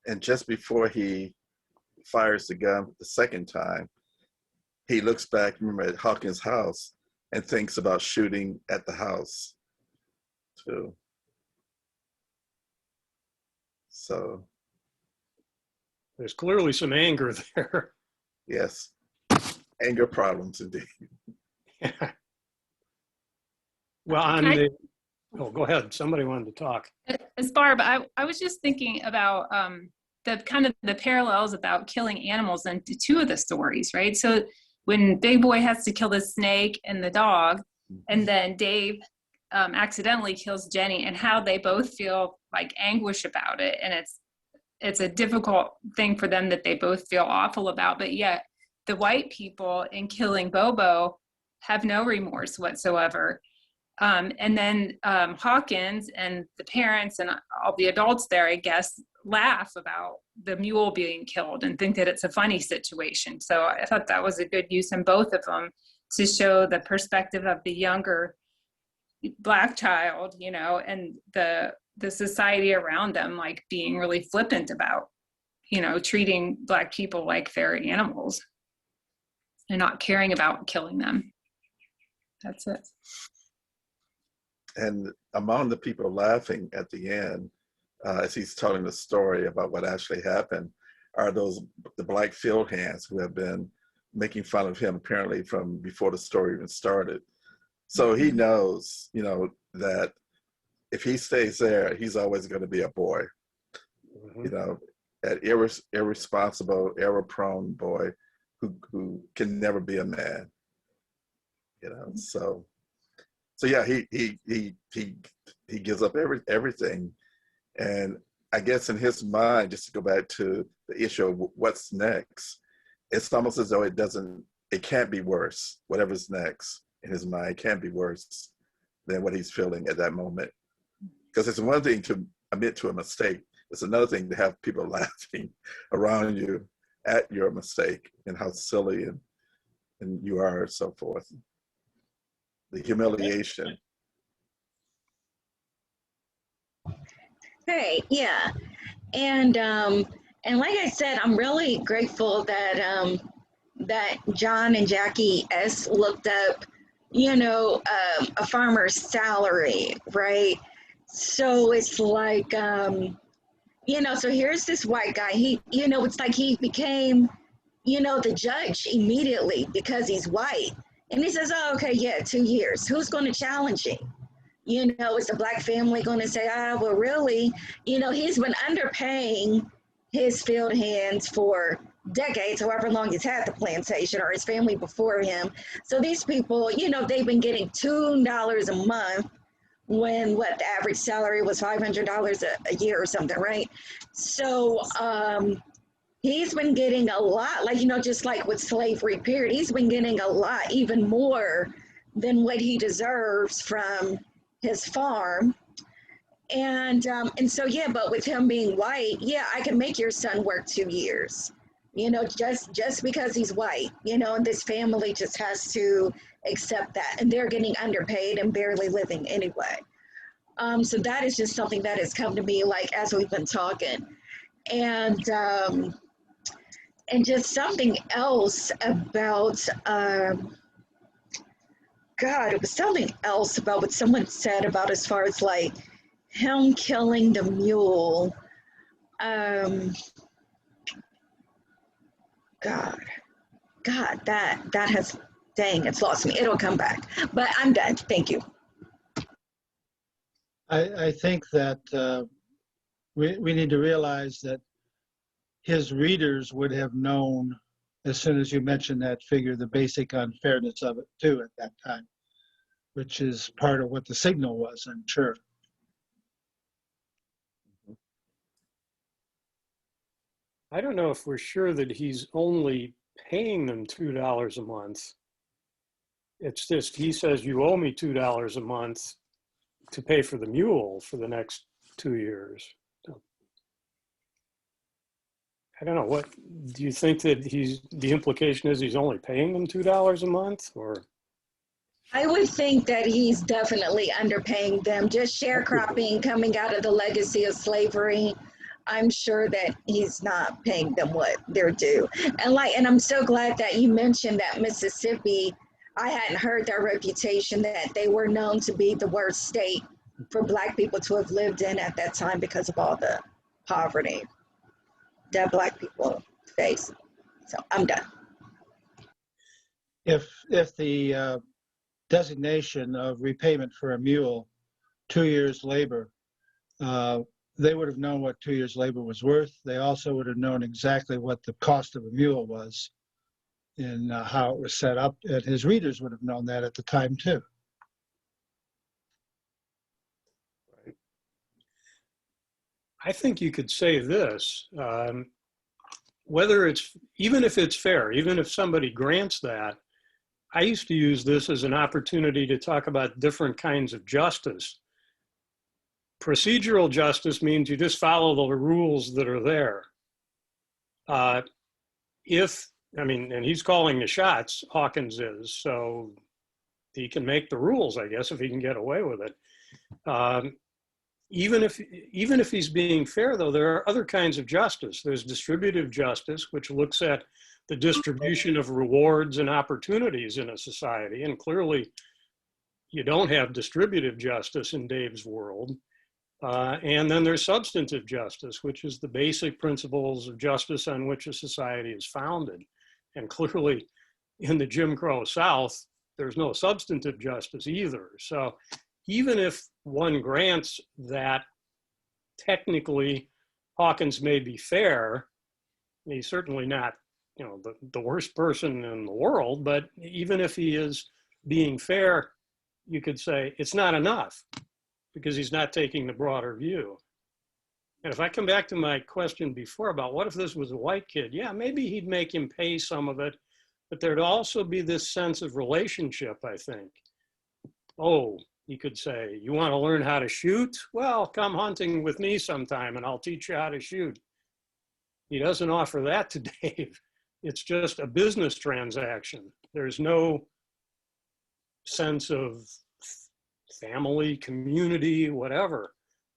And just before he fires the gun the second time, he looks back, remember, at Hawkins' house and thinks about shooting at the house too. So there's clearly some anger there. Yes, anger problems indeed. Well, Oh, go ahead. Somebody wanted to talk. As Barb, I was just thinking about the kind of the parallels about killing animals in two of the stories, right? So when Big Boy has to kill the snake and the dog, and then Dave accidentally kills Jenny, and how they both feel like anguish about it, and it's a difficult thing for them that they both feel awful about, but yet the white people in killing Bobo have no remorse whatsoever. And then Hawkins and the parents and all the adults there, I guess, laugh about the mule being killed and think that it's a funny situation. So I thought that was a good use in both of them to show the perspective of the younger Black child, you know, and the society around them, like being really flippant about, you know, treating Black people like they're animals and not caring about killing them. That's it. And among the people laughing at the end, as he's telling the story about what actually happened, are the Black field hands who have been making fun of him apparently from before the story even started. So he knows, you know, that if he stays there, he's always going to be a boy, you know, an irresponsible, error-prone boy who can never be a man, you know. So yeah, he gives up everything, and I guess in his mind, just to go back to the issue of what's next, it's almost as though it can't be worse. Whatever's next in his mind can't be worse than what he's feeling at that moment. Because it's one thing to admit to a mistake. It's another thing to have people laughing around you at your mistake and how silly and you are and so forth. The humiliation. Hey, yeah. And like I said, I'm really grateful that that John and Jackie S looked up, you know, a farmer's salary, right? So it's like, you know, so here's this white guy. He, you know, it's like he became, you know, the judge immediately because he's white. And he says, oh, okay, yeah, 2 years. Who's going to challenge him? You know, is the Black family going to say, well, really, you know, he's been underpaying his field hands for decades, however long he's had the plantation, or his family before him. So these people, you know, they've been getting $2 a month when what the average salary was $500 a year or something, right? So he's been getting a lot, like, you know, just like with slavery period, he's been getting a lot, even more than what he deserves from his farm. And so, yeah, but with him being white, yeah, I can make your son work 2 years, you know, just because he's white, you know, and this family just has to accept that. And they're getting underpaid and barely living anyway. So that is just something that has come to me, like, as we've been talking. And just something else about, God, it was something else about what someone said about as far as like him killing the mule. God, that has, dang, it's lost me. It'll come back, but I'm done. Thank you. I think that we need to realize that his readers would have known, as soon as you mentioned that figure, the basic unfairness of it too at that time, which is part of what the signal was, I'm sure. I don't know if we're sure that he's only paying them $2 a month. It's just, he says, you owe me $2 a month to pay for the mule for the next 2 years. So, I don't know, what, do you think that the implication is he's only paying them $2 a month, or? I would think that he's definitely underpaying them, just sharecropping coming out of the legacy of slavery. I'm sure that he's not paying them what they're due. And I'm so glad that you mentioned that Mississippi, I hadn't heard their reputation, that they were known to be the worst state for Black people to have lived in at that time because of all the poverty that Black people face. So I'm done. If the designation of repayment for a mule 2 years' labor. They would have known what 2 years' labor was worth. They also would have known exactly what the cost of a mule was and how it was set up. And his readers would have known that at the time too. I think you could say this, whether it's, even if it's fair, even if somebody grants that, I used to use this as an opportunity to talk about different kinds of justice. Procedural justice means you just follow the rules that are there. And he's calling the shots, Hawkins is, so he can make the rules, I guess, if he can get away with it. Even if he's being fair, though, there are other kinds of justice. There's distributive justice, which looks at the distribution of rewards and opportunities in a society. And clearly, you don't have distributive justice in Dave's world. And then there's substantive justice, which is the basic principles of justice on which a society is founded. And clearly, in the Jim Crow South, there's no substantive justice either. So even if one grants that technically Hawkins may be fair, he's certainly not, the worst person in the world, but even if he is being fair, you could say it's not enough because he's not taking the broader view. And if I come back to my question before about what if this was a white kid, yeah, maybe he'd make him pay some of it, but there'd also be this sense of relationship, I think. Oh, he could say, you want to learn how to shoot? Well, come hunting with me sometime and I'll teach you how to shoot. He doesn't offer that to Dave. It's just a business transaction. There's no sense of family, community, whatever,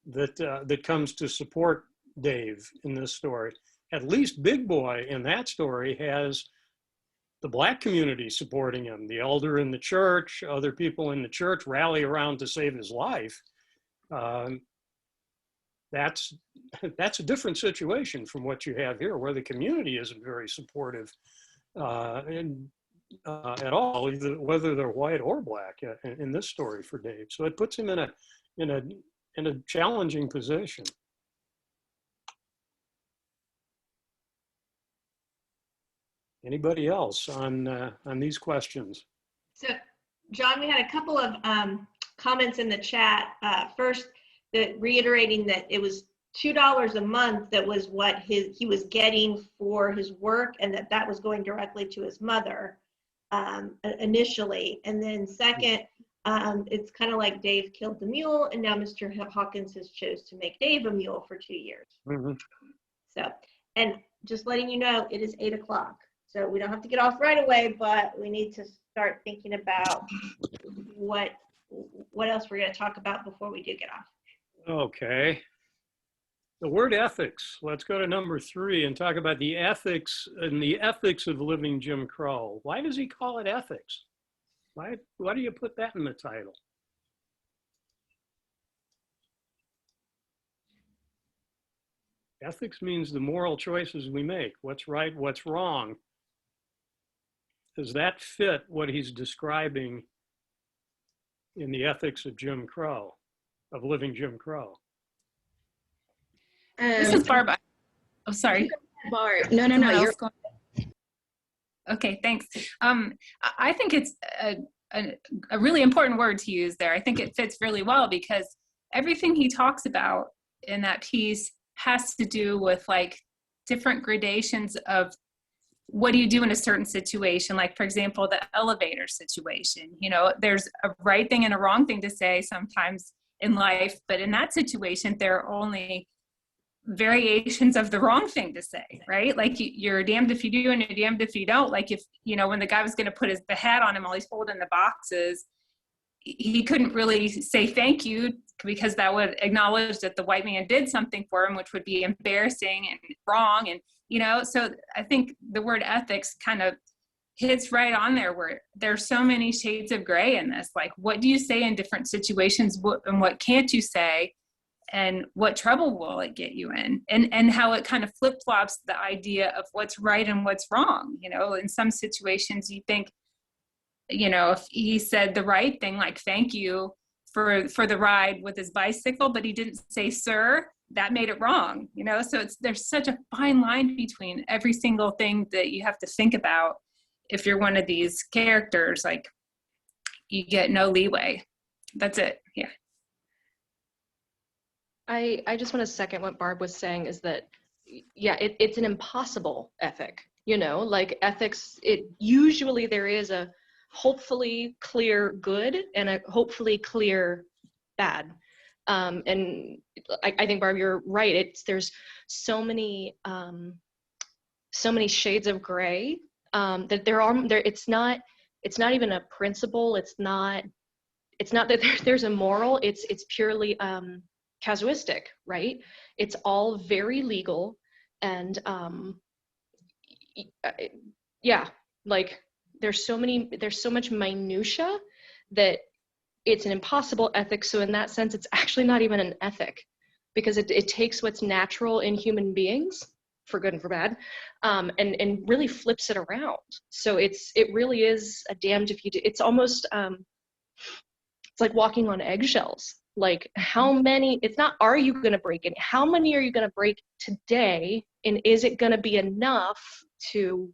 that comes to support Dave in this story. At least Big Boy in that story has the Black community supporting him. The elder in the church, other people in the church rally around to save his life. That's a different situation from what you have here, where the community isn't very supportive at all, either, whether they're white or Black in this story for Dave. So it puts him in a challenging position. Anybody else on these questions? So, John, we had a couple of comments in the chat. First, reiterating that it was $2 a month that was what he was getting for his work, and that was going directly to his mother initially. And then second, it's kind of like Dave killed the mule, and now Mr. Hawkins has chose to make Dave a mule for 2 years. Mm-hmm. So, and just letting you know, it is 8 o'clock. So we don't have to get off right away, but we need to start thinking about what else we're going to talk about before we do get off. Okay. The word ethics. Let's go to number 3 and talk about the ethics and the ethics of living Jim Crow. Why does he call it ethics? Why do you put that in the title? Ethics means the moral choices we make. What's right, what's wrong. Does that fit what he's describing in the ethics of Jim Crow, of living Jim Crow? This is Barb. Oh, sorry. Barb. No. You're... Okay, thanks. I think it's a really important word to use there. I think it fits really well because everything he talks about in that piece has to do with like different gradations of what do you do in a certain situation? Like, for example, the elevator situation. There's a right thing and a wrong thing to say sometimes in life, but in that situation, there are only variations of the wrong thing to say, right? Like you're damned if you do and you're damned if you don't. Like if, when the guy was going to put the hat on him while he's holding the boxes, he couldn't really say thank you because that would acknowledge that the white man did something for him, which would be embarrassing and wrong. And, so I think the word ethics kind of hits right on there where there's so many shades of gray in this. Like, what do you say in different situations and what can't you say? And what trouble will it get you in? And how it kind of flip-flops the idea of what's right and what's wrong. In some situations you think, if he said the right thing, like thank you for the ride with his bicycle, but he didn't say sir, that made it wrong, you know? So there's such a fine line between every single thing that you have to think about. If you're one of these characters, like, you get no leeway. That's it. Yeah. I just want to second what Barb was saying, is that, yeah, it's an impossible ethic, you know, like ethics, usually there is a hopefully clear good and a hopefully clear bad. And I think, Barb, you're right. There's so many shades of gray that it's not even a principle. It's not that there's a moral. It's purely casuistic, right? It's all very legal, and yeah, like there's so much minutia that it's an impossible ethic. So in that sense, it's actually not even an ethic, because it takes what's natural in human beings, for good and for bad, and really flips it around. So it really is a damned if you do. It's almost it's like walking on eggshells. Like, how many, it's not, are you going to break it? How many are you going to break today? And is it going to be enough to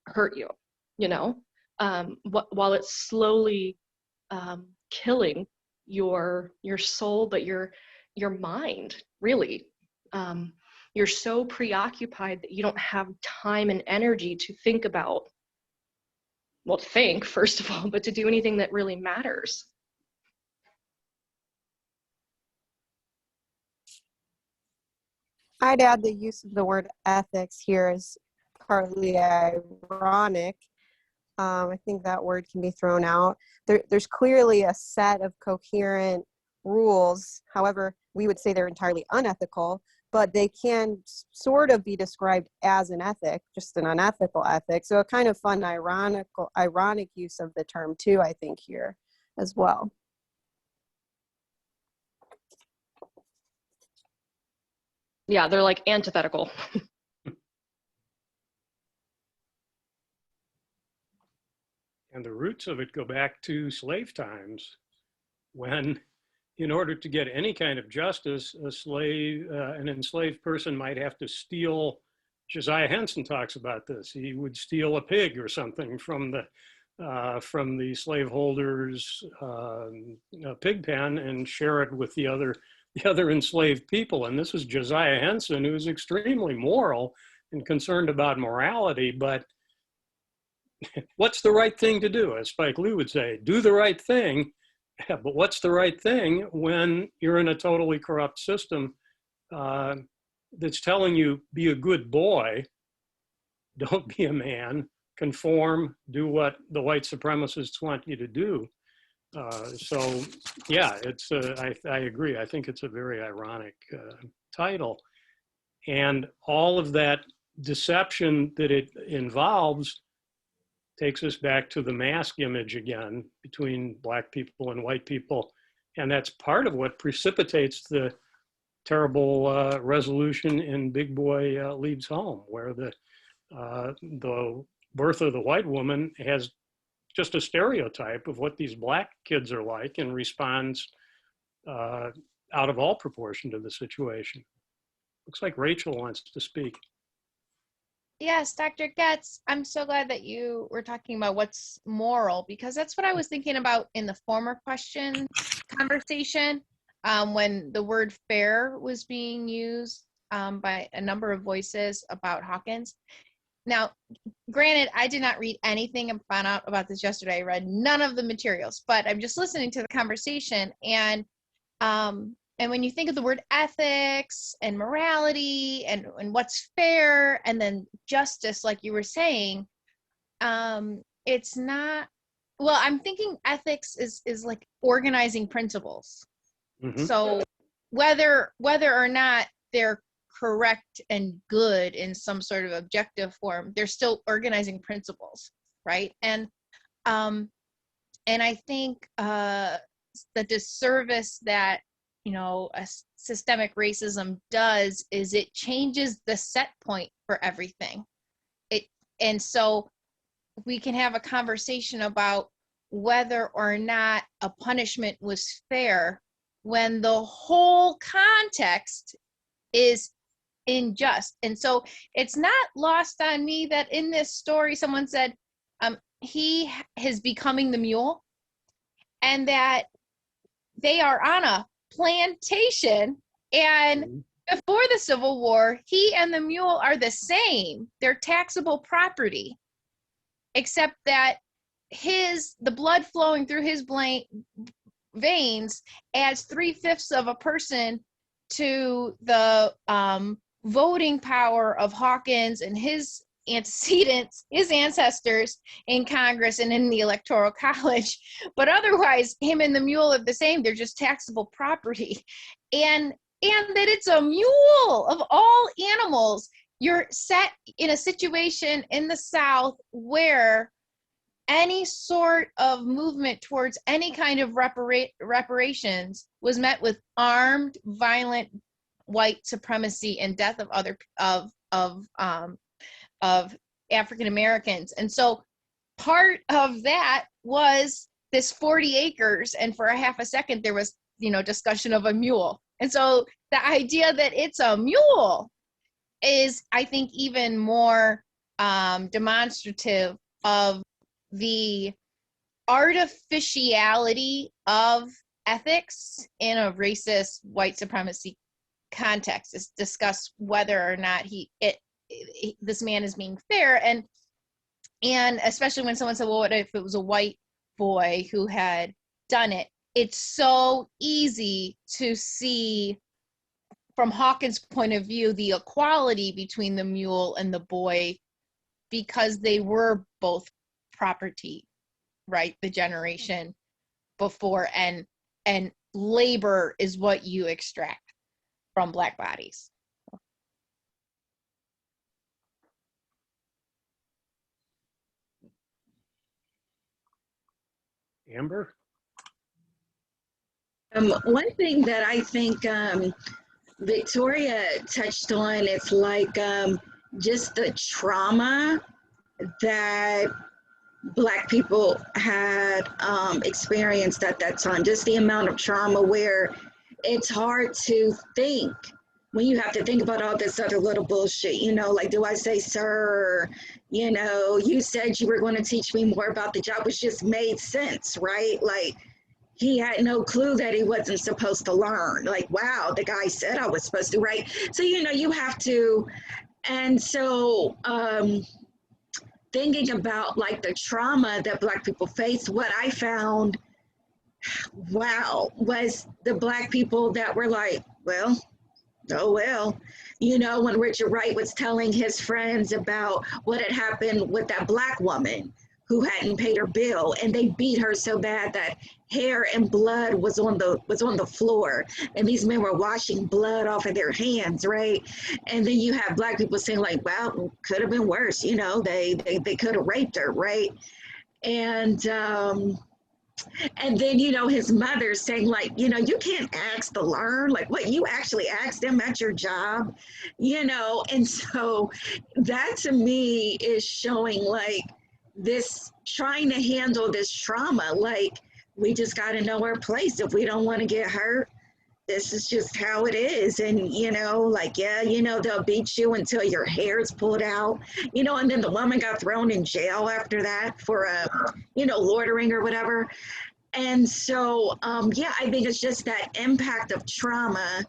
hurt you, you know, while it's slowly killing your soul, but your mind, really. You're so preoccupied that you don't have time and energy to think about, well, to think, first of all, but to do anything that really matters. I'd add the use of the word ethics here is partly ironic. I think that word can be thrown out. There's clearly a set of coherent rules. However, we would say they're entirely unethical, but they can sort of be described as an ethic, just an unethical ethic. So a kind of fun, ironic use of the term too, I think, here as well. Yeah, they're like antithetical. And the roots of it go back to slave times, when, in order to get any kind of justice, an enslaved person might have to steal. Josiah Henson talks about this. He would steal a pig or something from the slaveholder's pig pen and share it with the other enslaved people. And this was Josiah Henson, who was extremely moral and concerned about morality, but what's the right thing to do? As Spike Lee would say, do the right thing. Yeah, but what's the right thing when you're in a totally corrupt system that's telling you, be a good boy, don't be a man, conform, do what the white supremacists want you to do. So yeah, it's I agree. I think it's a very ironic title. And all of that deception that it involves takes us back to the mask image again between Black people and white people. And that's part of what precipitates the terrible resolution in Big Boy Leaves Home, where the birth of the white woman has just a stereotype of what these Black kids are like, and responds out of all proportion to the situation. Looks like Rachel wants to speak. Yes, Dr. Getz, I'm so glad that you were talking about what's moral, because that's what I was thinking about in the former question conversation, when the word fair was being used by a number of voices about Hawkins. Now, granted, I did not read anything and found out about this yesterday. I read none of the materials, but I'm just listening to the conversation. And when you think of the word ethics and morality and what's fair, and then justice, like you were saying, it's not, well, I'm thinking ethics is like organizing principles. Mm-hmm. So whether or not they're correct and good in some sort of objective form, they're still organizing principles, right? And I think the disservice that, you know, a systemic racism does is it changes the set point for everything. And so we can have a conversation about whether or not a punishment was fair when the whole context is unjust. And so it's not lost on me that in this story, someone said he is becoming the mule, and that they are on a plantation, and before the Civil War, he and the mule are the same. They're taxable property, except that the blood flowing through his veins adds 3/5 of a person to the voting power of Hawkins and his antecedents, his ancestors in Congress and in the Electoral College. But otherwise, him and the mule are the same. They're just taxable property. And that it's a mule of all animals. You're set in a situation in the South where any sort of movement towards any kind of reparations was met with armed, violent white supremacy and death of African Americans. And so part of that was this 40 acres, and for a half a second there was, discussion of a mule. And so the idea that it's a mule is, I think, even more demonstrative of the artificiality of ethics in a racist white supremacy context. Is discuss whether or not this man is being fair, and especially when someone said, well, what if it was a white boy who had done it? It's so easy to see from Hawkins' point of view the equality between the mule and the boy, because they were both property, right? The generation before, and labor is what you extract from Black bodies. Amber? One thing that I think Victoria touched on is like just the trauma that Black people had experienced at that time. Just the amount of trauma where it's hard to think when you have to think about all this other little bullshit, like, do I say, sir, you said you were going to teach me more about the job, which just made sense, right? Like, he had no clue that he wasn't supposed to learn. Like, wow, the guy said I was supposed to, right? So, you have to, and so thinking about like the trauma that Black people face, what I found, wow, was the Black people that were like, well, oh well, when Richard Wright was telling his friends about what had happened with that Black woman who hadn't paid her bill, and they beat her so bad that hair and blood was on the floor, and these men were washing blood off of their hands, right? And then you have Black people saying like, well, could have been worse, they could have raped her, right? And then, his mother saying like, you can't ask to learn, like what, you actually asked them at your job, and so that to me is showing like this trying to handle this trauma, like we just got to know our place. If we don't want to get hurt, this is just how it is. And like, yeah, they'll beat you until your hair is pulled out, and then the woman got thrown in jail after that for loitering or whatever. And so yeah, I think it's just that impact of trauma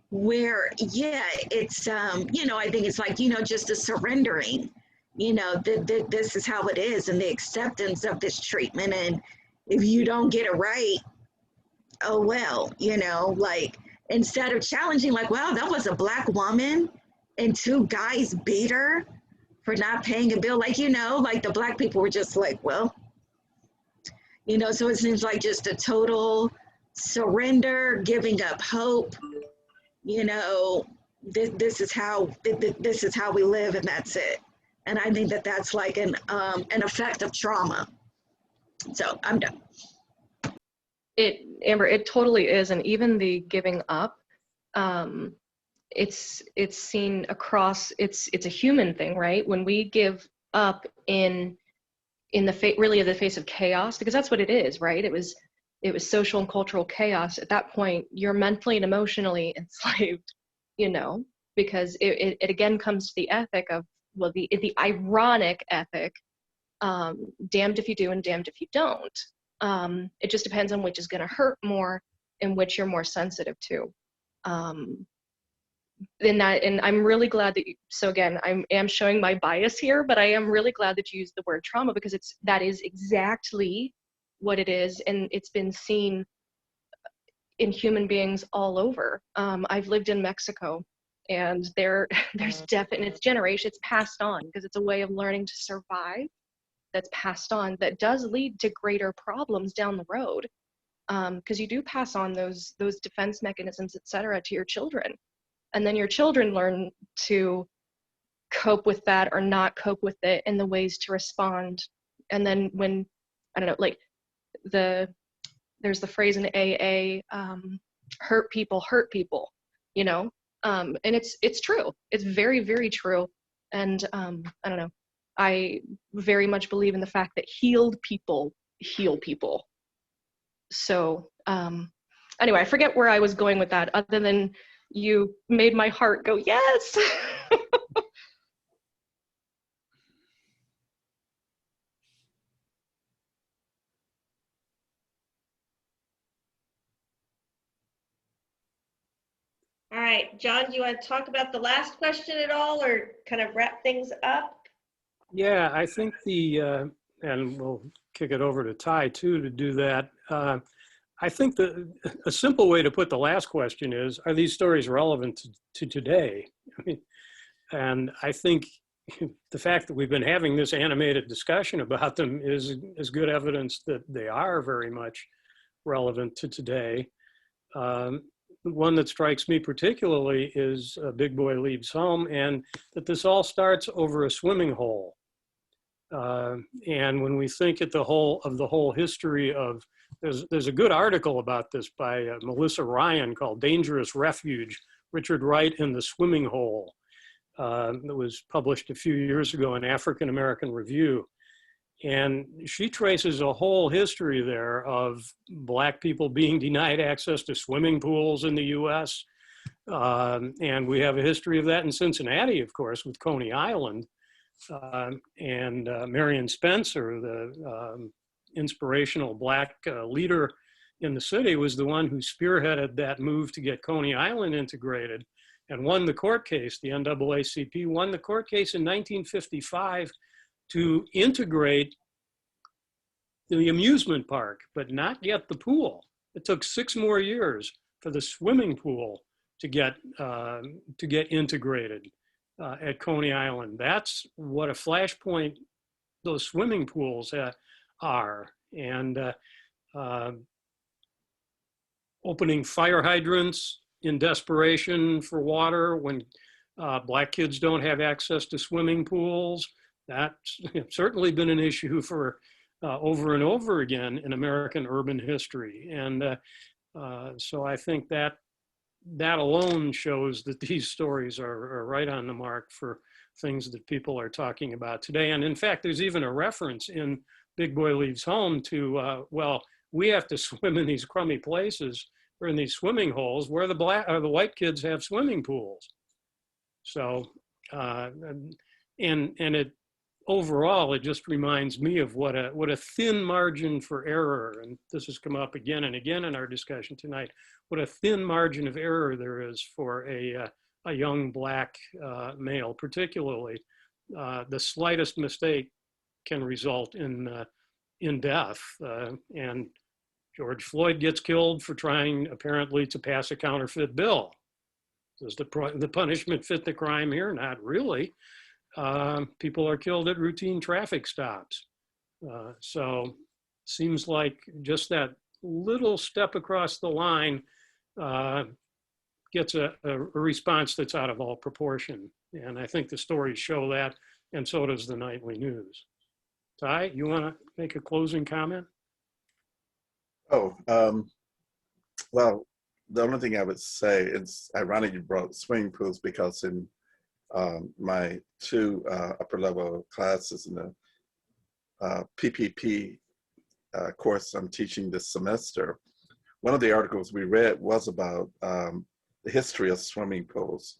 where, yeah, it's I think it's like, just a surrendering, this is how it is, and the acceptance of this treatment. And if you don't get it right, oh well, like instead of challenging like, wow, that was a Black woman and 2 guys beat her for not paying a bill, like, like the Black people were just like, well, so it seems like just a total surrender, giving up hope, this is how we live, and that's it. And I think that that's like an effect of trauma. So I'm done. Amber, it totally is. And even the giving up, it's seen across, it's a human thing, right? When we give up in in the really in the face of chaos, because that's what it is, right? It was social and cultural chaos. At that point, you're mentally and emotionally enslaved, you know, because it again comes to the ethic of, well, the ironic ethic, damned if you do and damned if you don't. It just depends on which is going to hurt more and which you're more sensitive to. And I'm really glad that so again, I am showing my bias here, but I am really glad that you used the word trauma, because that is exactly what it is, and it's been seen in human beings all over. I've lived in Mexico, and there's definitely, it's generation, it's passed on, because it's a way of learning to survive that's passed on, that does lead to greater problems down the road, because you do pass on those defense mechanisms, etc., to your children, and then your children learn to cope with that or not cope with it, and the ways to respond. And then when, I don't know, like there's the phrase in AA, hurt people, you know, and it's true. It's very, very true. And I don't know, I very much believe in the fact that healed people heal people. So anyway, I forget where I was going with that, other than you made my heart go, yes. All right, John, do you want to talk about the last question at all, or kind of wrap things up? Yeah, I think and we'll kick it over to Ty too to do that. I think a simple way to put the last question is, are these stories relevant to today? I mean, and I think the fact that we've been having this animated discussion about them is good evidence that they are very much relevant to today. One that strikes me particularly is Big Boy Leaves Home, and that this all starts over a swimming hole. And when we think of the whole history of, there's a good article about this by Melissa Ryan called Dangerous Refuge, Richard Wright and the Swimming Hole, that was published a few years ago in African American Review. And she traces a whole history there of Black people being denied access to swimming pools in the US. And we have a history of that in Cincinnati, of course, with Coney Island. And Marion Spencer, the inspirational Black leader in the city, was the one who spearheaded that move to get Coney Island integrated and won the court case. The NAACP won the court case in 1955 to integrate the amusement park, but not yet the pool. It took 6 more years for the swimming pool to get integrated at Coney Island. That's what a flashpoint those swimming pools are. And opening fire hydrants in desperation for water when Black kids don't have access to swimming pools. That's certainly been an issue for over and over again in American urban history. And so I think that alone shows that these stories are right on the mark for things that people are talking about today. And in fact, there's even a reference in Big Boy Leaves Home to, well, we have to swim in these crummy places or in these swimming holes where the white kids have swimming pools. So, and it, overall, it just reminds me of what a thin margin for error, and this has come up again and again in our discussion tonight, what a thin margin of error there is for a young Black male, particularly. The slightest mistake can result in death. And George Floyd gets killed for trying, apparently, to pass a counterfeit bill. Does the punishment fit the crime here? Not really. People are killed at routine traffic stops. So seems like just that little step across the line gets a response that's out of all proportion. And I think the stories show that, and so does the nightly news. Ty, you want to make a closing comment? Oh, well, the only thing I would say, it's ironic you brought swimming pools, because in my 2 upper level classes in the PPP course I'm teaching this semester, one of the articles we read was about the history of swimming pools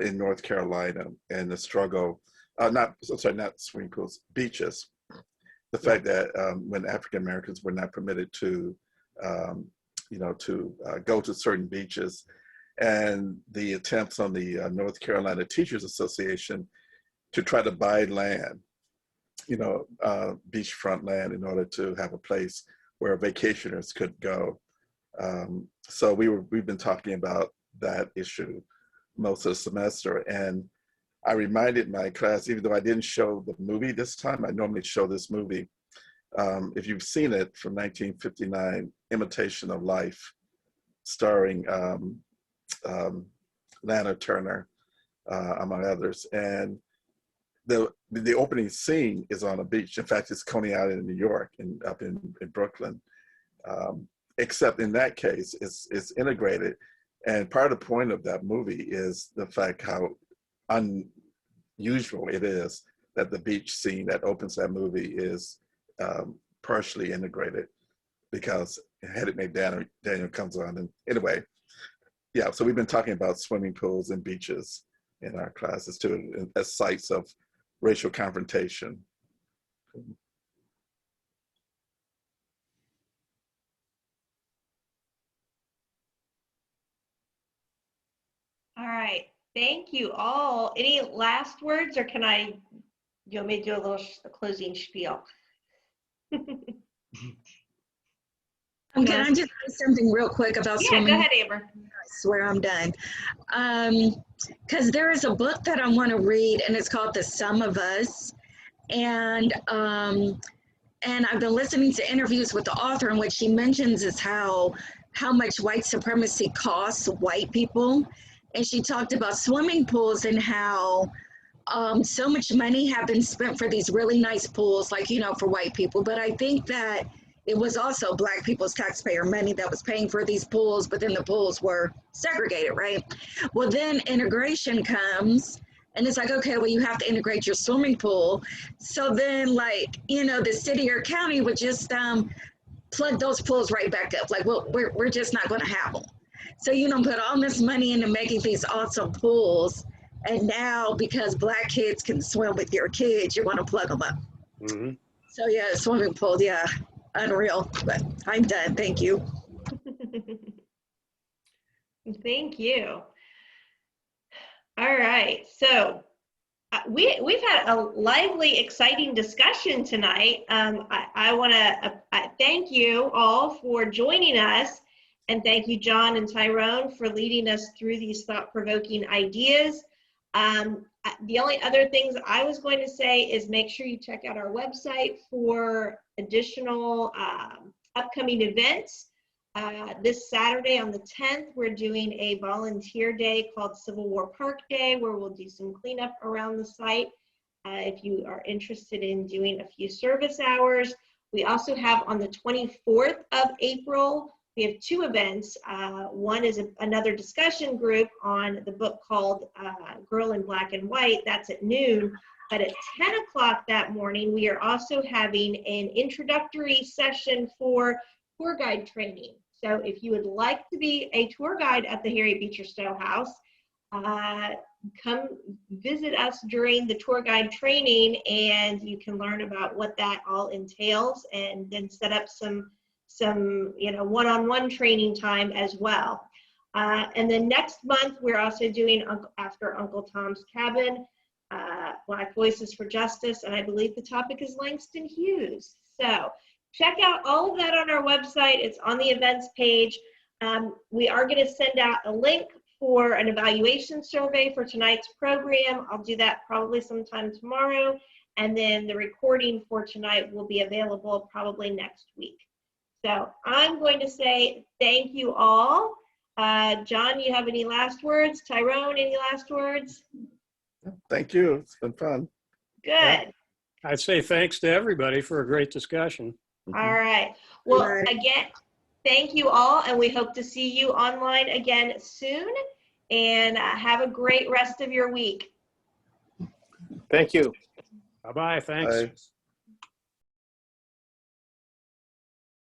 in North Carolina and the struggle, not swimming pools, beaches. The fact that when African Americans were not permitted to, go to certain beaches, and the attempts on the North Carolina Teachers Association to try to buy land, beachfront land, in order to have a place where vacationers could go. So we've been talking about that issue most of the semester, and I reminded my class, even though I didn't show the movie this time, I normally show this movie. If you've seen it, from 1959, Imitation of Life, starring Lana Turner, among others. And the opening scene is on a beach. In fact, it's Coney Island in New York and up in Brooklyn. Except in that case, it's integrated. And part of the point of that movie is the fact how unusual it is that the beach scene that opens that movie is partially integrated, because Headed Daniel comes on. And anyway, yeah, so we've been talking about swimming pools and beaches in our classes too, as sites of racial confrontation. All right, thank you all. Any last words, or do you want me to do a closing spiel? Can I just say something real quick about swimming? Yeah, go ahead, Amber. I swear I'm done. Because there is a book that I want to read, and it's called The Sum of Us. And I've been listening to interviews with the author, in which she mentions is how much white supremacy costs white people. And she talked about swimming pools and how so much money have been spent for these really nice pools, like, for white people. But I think that it was also Black people's taxpayer money that was paying for these pools, but then the pools were segregated, right? Well, then integration comes, and it's like, okay, well, you have to integrate your swimming pool. So then, the city or county would just plug those pools right back up. Like, well, we're just not going to have them. So put all this money into making these awesome pools, and now because Black kids can swim with your kids, you want to plug them up. Mm-hmm. So yeah, swimming pools, yeah, unreal. But I'm done. Thank you. Thank you. All right, so we've had a lively, exciting discussion tonight. I want to thank you all for joining us, and thank you, John and Tyrone, for leading us through these thought-provoking ideas. The only other things I was going to say is make sure you check out our website for additional upcoming events. This Saturday on the 10th, we're doing a volunteer day called Civil War Park Day, where we'll do some cleanup around the site. If you are interested in doing a few service hours. We also have on the 24th of April, we have two events. One is another discussion group on the book called Girl in Black and White. That's at noon. But at 10 o'clock that morning, we are also having an introductory session for tour guide training. So if you would like to be a tour guide at the Harriet Beecher Stowe House, come visit us during the tour guide training, and you can learn about what that all entails, and then set up some one-on-one training time as well. And then next month, we're also doing After Uncle Tom's Cabin, Black Voices for Justice, and I believe the topic is Langston Hughes. So check out all of that on our website. It's on the events page. We are going to send out a link for an evaluation survey for tonight's program. I'll do that probably sometime tomorrow. And then the recording for tonight will be available probably next week. So I'm going to say thank you all. John, you have any last words? Tyrone, any last words? Thank you. It's been fun. Good. Yeah. I'd say thanks to everybody for a great discussion. All right. Well, again, thank you all, and we hope to see you online again soon. And have a great rest of your week. Thank you. Bye-bye. Thanks. Bye.